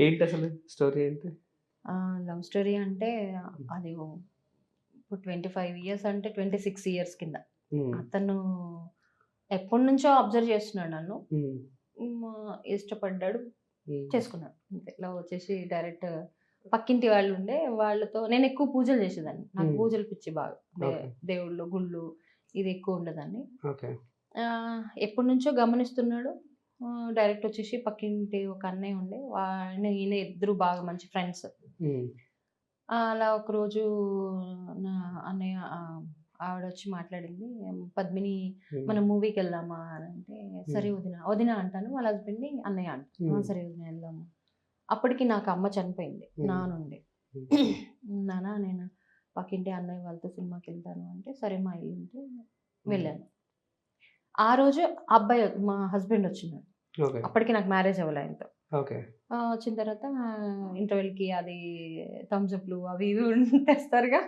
S1: ఏంటి అసలు స్టోరీ ఏంటి?
S2: లవ్ స్టోరీ అంటే అది ఇప్పుడు 25 years అంటే 26 years కింద. అతను ఎప్పటి నుంచో అబ్జర్వ్ చేస్తున్నాడు నన్ను. ఇష్టపడ్డాడు, చేసుకున్నాడు అంతే. లవ్ వచ్చేసి డైరెక్ట్ పక్కింటి వాళ్ళు ఉండే వాళ్ళతో నేను ఎక్కువ పూజలు చేసేదాన్ని. నాకు పూజలు పిచ్చి బాగా. దేవుళ్ళు, గుళ్ళు ఇది ఎక్కువ ఉండదాన్ని. ఎప్పటి నుంచో గమనిస్తున్నాడు. డైరెక్ట్ వచ్చేసి పక్కింటి ఒక అన్నయ్య ఉండే, ఈయన ఇద్దరు బాగా మంచి ఫ్రెండ్స్. అలా ఒకరోజు నా అన్నయ్య ఆవిడ వచ్చి మాట్లాడింది, పద్మిని మనం మూవీకి వెళ్దామా అని అంటే, సరే వదిన వదిన అంటాను. వాళ్ళ హస్బెండ్ని అన్నయ్య అంటాను. సరే వదిన వెళ్దాము. అప్పటికి నాకు అమ్మ చనిపోయింది నానుండి. నాన్న నేను పక్కింటి అన్నయ్య వాళ్ళతో సినిమాకి వెళ్తాను అంటే, సరే మా ఇల్లు ఉంటే వెళ్ళాను. ఆ రోజు అబ్బాయి మా హస్బెండ్ వచ్చినాడు. అప్పటికి నాకు మ్యారేజ్ అవ్వలే ఆయనతో. వచ్చిన తర్వాత ఇంటర్వెల్కి అది థమ్స్అప్లు అవి ఇవి తెస్తారుగా,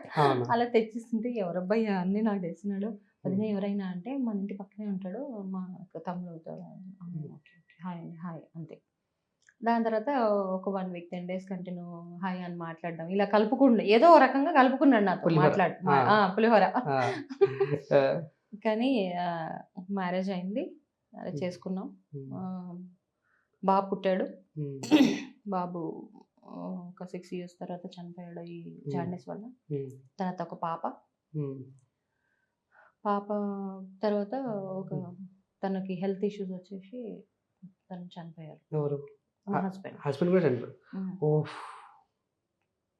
S2: అలా తెచ్చిస్తుంటే ఎవరబ్బాయి అన్నీ నాకు తెచ్చినాడు. వదిన ఎవరైనా అంటే మన ఇంటి పక్కనే ఉంటాడు, మా తమ్ముడు అవుతాడు. హాయ్ అండి, హాయ్ అంతే. దాని తర్వాత ఒక 1 week 10 days కంటిన్యూ హాయ్ అని మాట్లాడడం, ఇలా కలుపుకుండా ఏదో ఒక రకంగా కలుపుకున్నాడు నాతో మాట్లాడు. పులిహోర. కానీ మ్యారేజ్ అయింది, చేసుకున్నాం. బాబు పుట్టాడు. బాబు ఒక 6 years తర్వాత చనిపోయాడు ఈ జాండీస్ వల్ల. తర్వాత ఒక పాప తర్వాత ఒక తనకి హెల్త్ ఇష్యూస్ వచ్చేసి తను చనిపోయారు.
S1: ఎవరు?
S2: మా హస్బెండ్.
S1: హస్బెండ్ కూడా చనిపోయారు.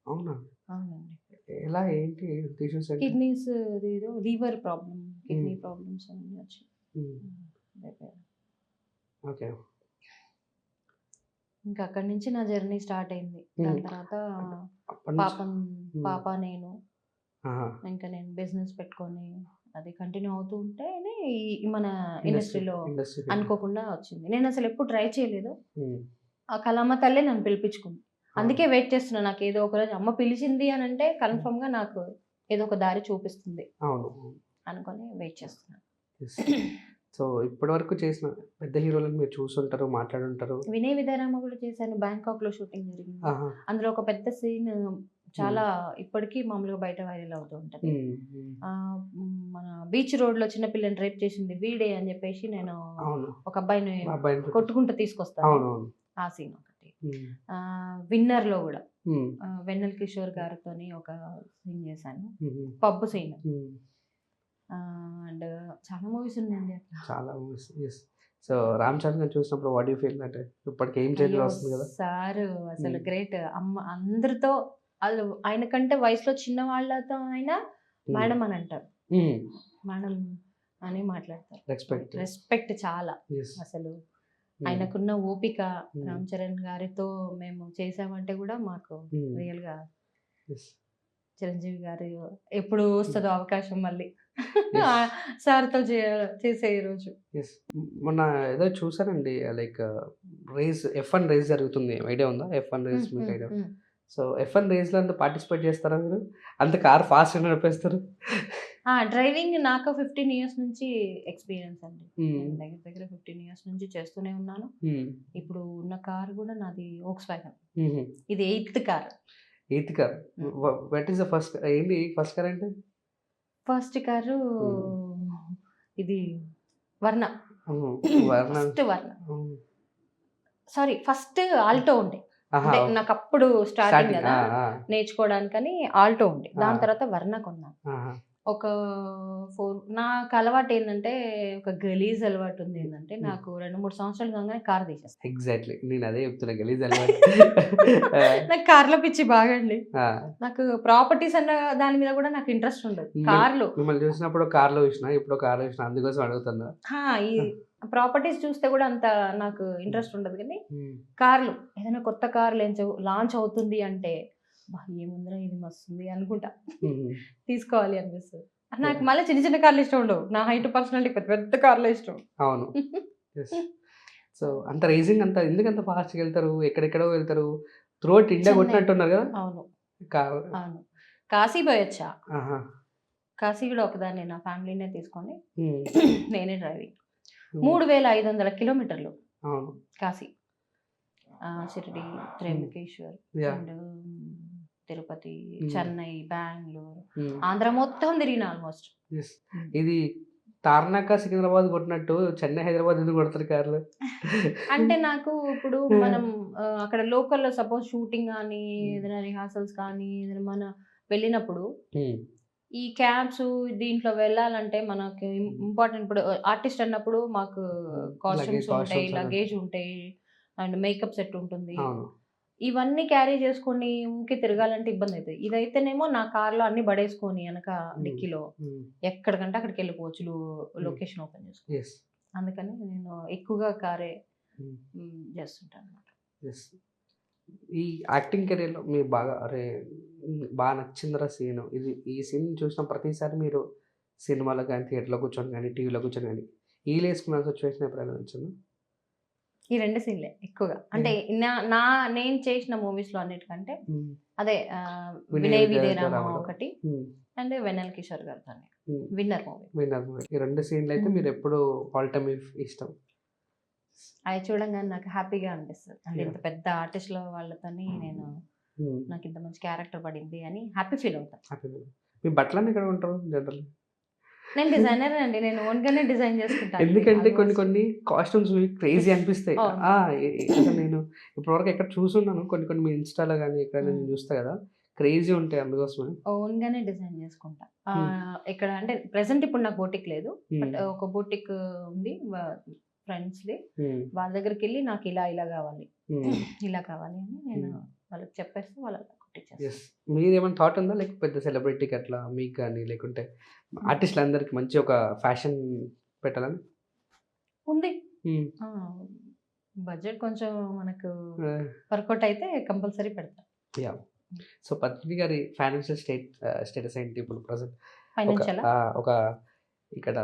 S1: అవునా?
S2: అవునండి.
S1: ఎలా ఏంటి health issues?
S2: Kidneys liver problem, kidney problems అన్నీ వచ్చి
S1: ఓకే.
S2: ఇంకా అక్కడి నుంచి నా జర్నీ స్టార్ట్ అయింది. దాని తర్వాత పాప నేను ఇంకా నేను బిజినెస్ పెట్టుకొని అది కంటిన్యూ అవుతూ ఉంటే మన ఇండస్ట్రీలో అనుకోకుండా వచ్చింది. నేను అసలు ఎప్పుడు ట్రై చేయలేదు. ఆ కళమ్మ తల్లే నన్ను పిలిపించుకుంది. అందుకే వెయిట్ చేస్తున్నా. నాకు ఏదో ఒక రోజు అమ్మ పిలిచింది అని అంటే కన్ఫర్మ్ గా నాకు ఏదో ఒక దారి చూపిస్తుంది అనుకొని వెయిట్ చేస్తున్నాను.
S1: సో ఇప్పటి వరకు చేసిన పెద్ద హీరోలను మీరు చూసుంటారు, మాట్లాడుంటారు.
S2: వినయ్ విదయరామ కూడా చేశాను. బ్యాంకాక్ లో షూటింగ్ జరిగింది. అందులో ఒక పెద్ద సీన్ చాలా ఇప్పటికీ మామూలుగా బయట వైరల్ అవుతూ ఉంటది. మన బీచ్ రోడ్ లో చిన్న పిల్లని రేప్ చేసింది వీడే అని చెప్పేసి నేను ఒక అబ్బాయిని కొట్టుకుంటూ తీసుకొస్తాను. ఆ సీన్ ఒకటి. విన్నర్ లో కూడా వెన్నెల కిషోర్ గారితో ఒక సీన్ చేశాను, పబ్ సీన్. అండ్ చాలా మూవీస్ ఉన్నాయండి అట్లా. చాలా మూవీస్. సో రామ్ చరణ్ గారిని చూసినప్పుడు వాట్ యు ఫీల్? అంటే ఇప్పటికి ఏం చేంజ్ వస్తుంది కదా సార్, అసలు గ్రేట్. అమ్మ అందరితో ఆయన కంటే వయసులో చిన్న వాళ్ళతో అయినా మేడం అని అంటారు, మేడం అని మాట్లాడతారు. రెస్పెక్ట్ చాలా. అసలు ఆయనకున్న ఓపిక. రామ్ చరణ్ గారితో మేము చేసామంటే కూడా మాకు రియల్ గా చిరంజీవి గారు ఎప్పుడు వస్తుందో అవకాశం మళ్ళీ సార్తో చేసే రోజు.
S1: మొన్న ఏదో చూసానండి, లైక్ రేస్ F1 రేస్ జరుగుతుంది, ఐడియా ఉందా? F1 రేస్ మీకు ఐడియా? సో F1 రేస్ లో అంతా పార్టిసిపేట్ చేస్తారా మీరు? అంత కార్ ఫాస్ట్ నడిపేస్తారు?
S2: డ్రైవింగ్ నాకు 15 years నుంచి ఎక్స్పీరియన్స్ అండి. దగ్గర 15 years నుంచి చేస్తూనే ఉన్నాను. ఇప్పుడు ఉన్న కార్ కూడా నాది Volkswagen. ఇది 8th car.
S1: What is the first ఏంటి ఫస్ట్ కార్ అంటే?
S2: ఫస్ట్ కారు ఇది వర్ణ.
S1: వర్ణ
S2: ఫస్ట్ వర్ణ. సారీ, ఫస్ట్ ఆల్టో ఉండే. అంటే నాకు అప్పుడు స్టార్టింగ్ కదా నేర్చుకోవడానికని ఆల్టో ఉండే. దాని తర్వాత వర్ణ కొన్నాను. ఒక 4 నాకు అలవాటు ఏంటంటే, ఒక గలీజ్ అలవాటు ఉంది. ఏంటంటే నాకు 2-3 సంవత్సరాలు కాగానే కార్ తీసేస్తాను.
S1: ఎగ్జాక్ట్లీ నేను అదే చెప్తున్నా, గలీజ్ అలవాటు.
S2: నాకు కార్లో పిచ్చి బాగా అండి. నాకు ప్రాపర్టీస్ అన్న దాని మీద కూడా నాకు ఇంట్రెస్ట్ ఉండదు. కార్లు
S1: మిమ్మల్ని చూసినప్పుడు కార్లో చూసిన, ఇప్పుడు కార్లో చూసిన, అందుకోసం అడుగుతున్నా.
S2: ఈ ప్రాపర్టీస్ చూస్తే కూడా అంత నాకు ఇంట్రెస్ట్ ఉండదు, కానీ కార్లు ఏదైనా కొత్త కార్ లాంచ్ అవుతుంది అంటే ఏముందిరా ఇది మస్తుంది అనుకుంటా, తీసుకోవాలి అనిపిస్తుంది. నాకు మళ్ళీ చిన్న చిన్న కార్లు ఇష్టం ఉండవు. నా హైట్ పర్సనాలిటీ పెద్ద పెద్ద కార్లు ఇష్టం.
S1: అవును. సో అంత రేసింగ్ అంత ఎందుకంత ఫాస్ట్గా వెళ్తారు, ఎక్కడెక్కడో వెళ్తారు, త్రూఅవుట్ ఇండియా కొట్టినట్టున్నారు కదా.
S2: అవును అవును. కాశీ పోయొచ్చా. కాశీ కూడా ఒకదాన్ని నా ఫ్యామిలీనే తీసుకొని నేనే డ్రైవింగ్. 3500 కిలోమీటర్లు కాశీ, షిరిడి, త్రయంబకేశ్వర్ అండ్ తిరుపతి, చెన్నై, బెంగళూరు, ఆంధ్ర మొత్తం తిరిగిన ఆల్మోస్ట్.
S1: ఇది తార్నాక సికింద్రాబాద్ కొట్టినట్టు చెన్నై, హైదరాబాద్ ఎందుకు కొడతారు కార్లు?
S2: అంటే నాకు ఇప్పుడు మనం అక్కడ లోకల్లో సపోజ్ షూటింగ్ కానీ ఏదైనా రిహార్సల్స్ కానీ ఏదైనా మన వెళ్ళినప్పుడు ఈ క్యాబ్స్ దీంట్లో వెళ్ళాలంటే మనకి ఇంపార్టెంట్. ఇప్పుడు ఆర్టిస్ట్ అన్నప్పుడు మాకు కాస్ట్యూమ్స్ ఉంటాయి, లగేజ్ ఉంటాయి అండ్ మేకప్ సెట్ ఉంటుంది. ఇవన్నీ క్యారీ చేసుకొని ఊకే తిరగాలంటే ఇబ్బంది అవుతుంది. ఇదైతేనేమో నా కార్లో అన్ని పడేసుకొని వెనక డిక్కీలో ఎక్కడికంటే అక్కడికి వెళ్ళిపోవచ్చు, లొకేషన్ ఓపెన్ చేసుకుని. అందుకని నేను ఎక్కువగా కారే చేస్తుంటాను అన్నమాట.
S1: ఈ యాక్టింగ్ కెరీర్లో మీరు బాగా నచ్చిందిరా సీన్ ఇది, ఈ సీన్ చూసిన ప్రతిసారి మీరు సినిమాలో కానీ, థియేటర్లో కూర్చొని కానీ, టీవీలో కూర్చొని కానీ ఈలు వేసుకున్న సిచ్యువేషన్ ఎప్పుడైనా వచ్చింది?
S2: ఈ 2 సీన్లే ఎక్కువగా. అంటే నేను చేసిన మూవీస్లో అన్నిటికంటే అదే వినయ్ విజయరామ ఒకటి అండ్ వెన్నెల కిషోర్ గారితో విన్నర్ మూవీ.
S1: ఈ 2 సీన్లు అయితే మీరు ఎప్పుడు ఆల్ టైమ్ ఇష్టం?
S2: అవి చూడంగానే నాకు హ్యాపీగా అనిపిస్తుంది. అంటే ఇంత పెద్ద ఆర్టిస్ట్లో వాళ్ళతోని నేను నాకు ఇంత మంచి క్యారెక్టర్ పడింది అని హ్యాపీ ఫీల్ అవుతాను.
S1: మీ బట్టలన్నీ ఎక్కడ ఉంటారు జనరల్?
S2: నేను డిజైనర్ అండి, నేను ఓన్గానే డిజైన్ చేసుకుంటాను.
S1: ఎందుకంటే కొన్ని కాస్ట్యూమ్స్ క్రేజీ అనిపిస్తాయి. అసలు నేను ఇప్పటివరకు ఎక్కడ చూసున్నాను, కొన్ని మీ ఇన్స్టాలో కానీ ఎక్కడ నేను చూస్తా కదా, క్రేజీ ఉంటాయి. అందుకోసమే
S2: ఓన్గానే డిజైన్ చేసుకుంటా. ఇక్కడ అంటే ప్రెసెంట్ ఇప్పుడు నాకు బోటిక్ లేదు, బట్ ఒక బోటిక్ ఉంది ఫ్రెండ్స్ది. వాళ్ళ దగ్గరికి వెళ్ళి నాకు ఇలా కావాలి ఇలా కావాలి అని నేను వాళ్ళకి చెప్పేస్తే వాళ్ళు
S1: మీరు ఏమైనా థాట్ ఉందా, లైక్ పెద్ద సెలబ్రిటీకి అట్లా మీకు కానీ, లేకుంటే ఆర్టిస్టులు అందరికి మంచి ఒక ఫ్యాషన్ పెట్టాలని
S2: ఉంది? బడ్జెట్ కొంచెం మనకు వర్కౌట్ అయితే కంపల్సరీ పెడతా.
S1: సో పద్మిని గారి ఫైనాన్షియల్ స్టేటస్ ఏంటి ఇప్పుడు ప్రజెంట్?
S2: ఫైనాన్షియల్
S1: ఒక ఇక్కడ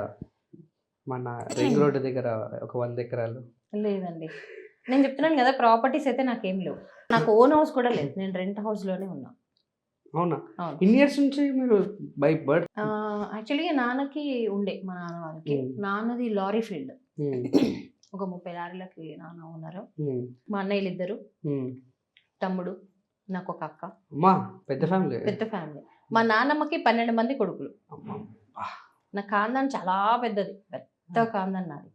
S1: మన రింగ్ రోడ్ దగ్గర ఒక 100 ఎకరాలు
S2: లేదండి. నేను చెప్తున్నాను కదా, ప్రాపర్టీస్ అయితే నాకేం లేవు. నాకు ఓన్ హౌస్ కూడా లేదు, నేను రెంట్ హౌస్లోనే ఉన్నా.
S1: అవునా? ఇన్ని ఇయర్స్ నుంచి మీరు బై బర్త్?
S2: యాక్చువల్గా నాన్నకి ఉండే, మా నాన్న వాళ్ళకి. నాన్నది లారీ ఫీల్డ్, ఒక 30 లారీలకి నాన్న ఉన్నారు. మా అన్నయ్యలు 2, తమ్ముడు, నాకు ఒక అక్క.
S1: పెద్ద ఫ్యామిలీ.
S2: పెద్ద ఫ్యామిలీ. మా నాన్నమ్మకి 12 మంది కొడుకులు. నా ఖాందాన్ చాలా పెద్దది, పెద్ద ఖాందాన్ నాది.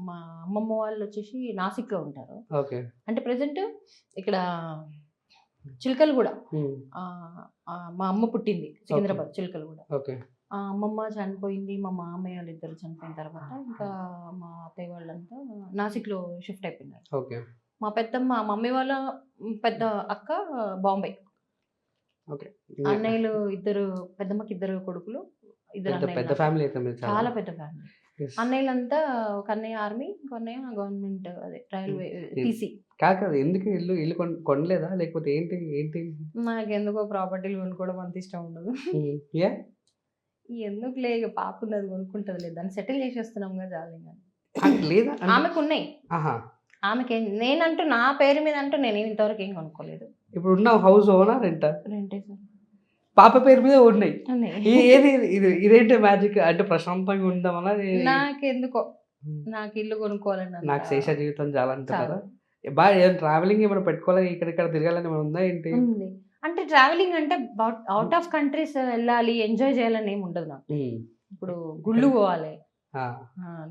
S2: మా అమ్మమ్మ వాళ్ళు వచ్చేసి నాసిక్లో ఉంటారు. అంటే ప్రెసెంట్ ఇక్కడ చిలకలు కూడా మా అమ్మ పుట్టింది సికింద్రాబాద్ చిలకలు కూడా. అమ్మమ్మ చనిపోయింది, మా మామయ్య వాళ్ళు 2 చనిపోయిన తర్వాత ఇంకా మా అత్తయ్య వాళ్ళంతా నాసిక్లో షిఫ్ట్ అయిపోయినారు. మా పెద్దమ్మ మమ్మీ వాళ్ళ పెద్ద అక్క బాంబే. అన్నయ్యలు 2, పెద్దమ్మకి 2 కొడుకులు, 2 అన్నయ్యలు. చాలా పెద్ద ఫ్యామిలీ. అన్నయ్యలంతా ఒక అన్నయ్య ఆర్మీ, ఇంకో అన్నయ్య గవర్నమెంట్ అదే రైల్వే టీసీ.
S1: కాదు, ఎందుకు ఇల్లు కొనలేదా, లేకపోతే ఏంటి?
S2: నాకు ఎందుకో ప్రాపర్టీలు కొనుక్కోవడం అంత ఇష్టం ఉండదు. ఎందుకు లేదు, పాప ఉంది, అది కొనుక్కుంటుంది లేదు, దాన్ని సెటిల్ చేసేస్తున్నాం కదా చాలు.
S1: లేదా
S2: ఆమెకు ఉన్నాయి, ఆమెకి. నేనంటూ నా పేరు మీద అంటూ నేను ఇంతవరకు ఏం కొనుక్కోలేదు.
S1: ఇప్పుడు ఉన్న హౌస్ ఓనా రెంటా?
S2: రెంటే సార్.
S1: పాప పేరు మీద ఉన్నాయి. ఇదేంటి మ్యాజిక్? అంటే ప్రశాంతంగా ఉందామన్నా?
S2: నాకెందుకో నాకు ఇల్లు కొనుక్కోవాలని,
S1: నాకు శేష జీవితం చాలా అంటారా? బాగా ట్రావెలింగ్ ఏమైనా పెట్టుకోవాలి, ఇక్కడ తిరగాలని ఉందా ఏంటి?
S2: అంటే ట్రావెలింగ్ అంటే అవుట్ ఆఫ్ కంట్రీస్ వెళ్ళాలి, ఎంజాయ్ చేయాలని ఏమి ఉండదు నాకు. ఇప్పుడు గుళ్ళు పోవాలి,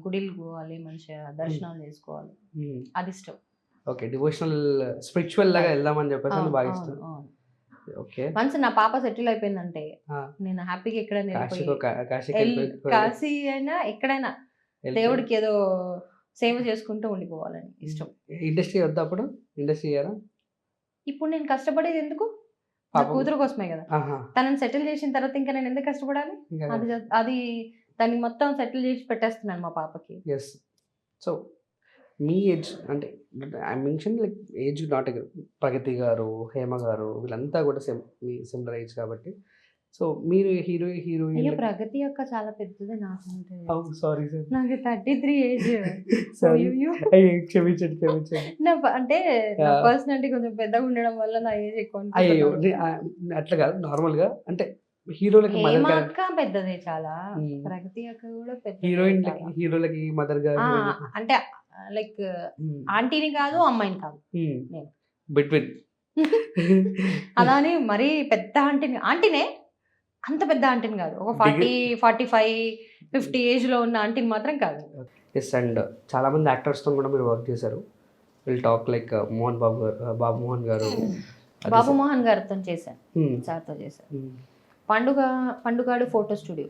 S2: గుడిలు పోవాలి, మంచిగా దర్శనాలు చేసుకోవాలి, అది ఇష్టం.
S1: ఓకే, డివోషనల్ స్పిరిచువల్ లాగా వెళ్దామని చెప్పేసి అని బాగా ఇష్టం. ఓకే,
S2: వన్స్ నా పాప సెటిల్ అయిపోయిందంటే నేను హ్యాపీగా ఎక్కడైనా కాశీ అయినా ఎక్కడైనా దేవుడికి ఏదో సేవ చేసుకుంటూ ఉండిపోవాలని ఇష్టం.
S1: ఇండస్ట్రీ వద్దా అప్పుడు? ఇండస్ట్రీ చేయాలా?
S2: ఇప్పుడు నేను కష్టపడేది ఎందుకు? నా కూతురు కోసమే కదా. తనని సెటిల్ చేసిన తర్వాత ఇంకా నేను ఎందుకు కష్టపడాలి? అది దాన్ని మొత్తం సెటిల్ చేసి పెట్టేస్తున్నాను మా పాపకి.
S1: ఎస్. సో మీ ఏజ్ అంటే I mention like age not Pragathi garu, Hema garu వీళ్ళంతా కూడా సేమ్ మీ సిమిలర్ ఏజ్ కాబట్టి. సో మీరు హీరోయిన్.
S2: అయ్యో, ప్రగతి యొక్క చాలా పెద్దది నాకు.
S1: సారీ సార్,
S2: నాకు 33 ఏజ్.
S1: క్షమించండి.
S2: అంటే పర్సనాలిటీ కొంచెం పెద్దగా ఉండడం వల్ల నా ఏజ్ ఎక్కువ.
S1: అయ్యో, అట్లా కాదు, నార్మల్ గా అంటే హీరోలకి
S2: అక్క పెద్దదే చాలా, ప్రగతి అక్క కూడా పెద్ద.
S1: హీరోలకి మదర్ గారు
S2: అంటే లైక్ ఆంటీని కాదు, అమ్మాయిని కాదు,
S1: బిట్వీన్.
S2: అలానే మరీ పెద్ద ఆంటీనే, అంత పెద్ద ఆంటీని కాదు, ఒక 40, 45, 50 ఏజ్ లో ఉన్న ఆంటీని మాత్రం కాదు.
S1: ఎస్. అండ్ చాలా మంది యాక్టర్స్ తో కూడా మీరు వర్క్ చేశారు. Will talk like Babu Mohan garu.
S2: Babu Mohan గారితో చేశాను, సార్తో చేశాను. Pandugadu photo studio,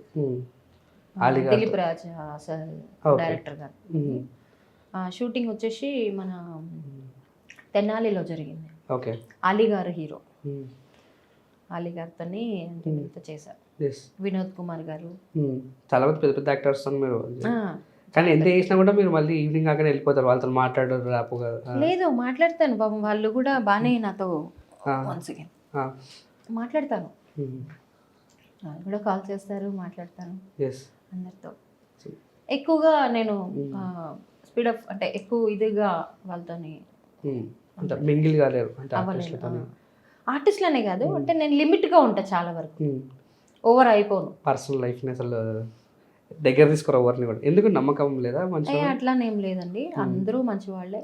S2: Dilip Raj sir director garu. Shooting వచ్చేసి మన తెనాలిలో జరిగింది.
S1: ఓకే,
S2: అలీ గారు హీరో, అలీ గారితో చేశారు. వినోద్ కుమార్ గారు,
S1: చాలా మంది పెద్ద పెద్ద యాక్టర్స్ మీరు. కానీ ఎంత చేసినా కూడా మీరు మళ్ళీ ఈవినింగ్ అక్కడ వెళ్ళిపోతారు, వాళ్ళతో మాట్లాడరు రాపుగా?
S2: లేదు, మాట్లాడతాను బాబు, వాళ్ళు కూడా బాగానే నాతో మాట్లాడతాను, వాళ్ళు కూడా కాల్ చేస్తారు, మాట్లాడతాను అందరితో. ఎక్కువగా నేను స్పీడప్ అంటే ఎక్కువ ఇదిగా వాళ్ళతోని
S1: మింగిల్ కాలేరు అంటే
S2: ఆర్టిస్ట్లనే కాదు, అంటే నేను లిమిట్గా ఉంటా చాలా వరకు, ఓవర్ అయిపోను.
S1: పర్సనల్ లైఫ్ని అసలు దగ్గర తీసుకురా ఎవరిని కూడా. ఎందుకు నమ్మకం లేదా? మంచి
S2: అట్లానేం లేదండి, అందరూ మంచి వాళ్ళే.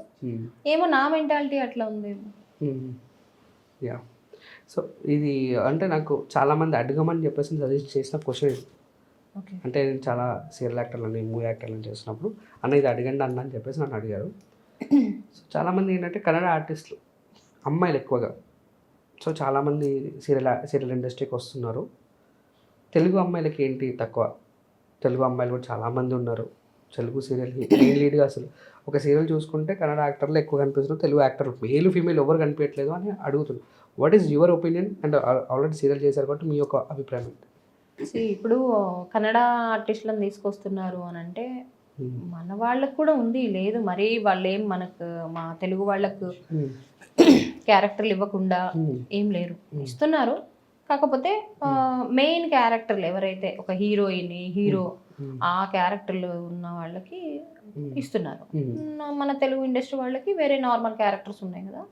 S2: ఏమో నా మెంటాలిటీ అట్లా ఉందేమో.
S1: యా. సో ఇది అంటే నాకు చాలామంది అడగమని చెప్పేసి సజెస్ట్ చేసిన క్వశ్చన్ ఇది. అంటే నేను చాలా సీరియల్ యాక్టర్లని, మూవీ యాక్టర్లని చేసినప్పుడు అన్న ఇది అడగండి అన్న అని చెప్పేసి నన్ను అడిగారు. సో చాలామంది ఏంటంటే కన్నడ ఆర్టిస్టులు అమ్మాయిలు ఎక్కువగా. సో చాలామంది సీరియల్ ఇండస్ట్రీకి వస్తున్నారు. తెలుగు అమ్మాయిలకి ఏంటి తక్కువ? తెలుగు అమ్మాయిలు కూడా చాలామంది ఉన్నారు. తెలుగు సీరియల్కి మెయిన్ లీడ్గా అసలు ఒక సీరియల్ చూసుకుంటే కన్నడ యాక్టర్లు ఎక్కువ కనిపిస్తున్నారు, తెలుగు యాక్టర్లు మేలు ఫీమేల్ ఎవరు కనిపించట్లేదు అని అడుగుతున్నారు. What is your opinion? And already serial చేశారు కాబట్టి మీ యొక్క అభిప్రాయం ఏంటి?
S2: ఇప్పుడు కన్నడ ఆర్టిస్టులను తీసుకొస్తున్నారు అని అంటే మన వాళ్ళకు కూడా ఉంది, లేదు మరి వాళ్ళు ఏం మనకు మా తెలుగు వాళ్ళకు క్యారెక్టర్లు ఇవ్వకుండా ఏం లేరు, ఇస్తున్నారు. కాకపోతే మెయిన్ క్యారెక్టర్లు ఎవరైతే ఒక హీరోయిన్, హీరో ఆ క్యారెక్టర్లు ఉన్న వాళ్ళకి ఇస్తున్నారు. మన తెలుగు ఇండస్ట్రీ వాళ్ళకి వేరే నార్మల్ క్యారెక్టర్స్ ఉన్నాయి కదా,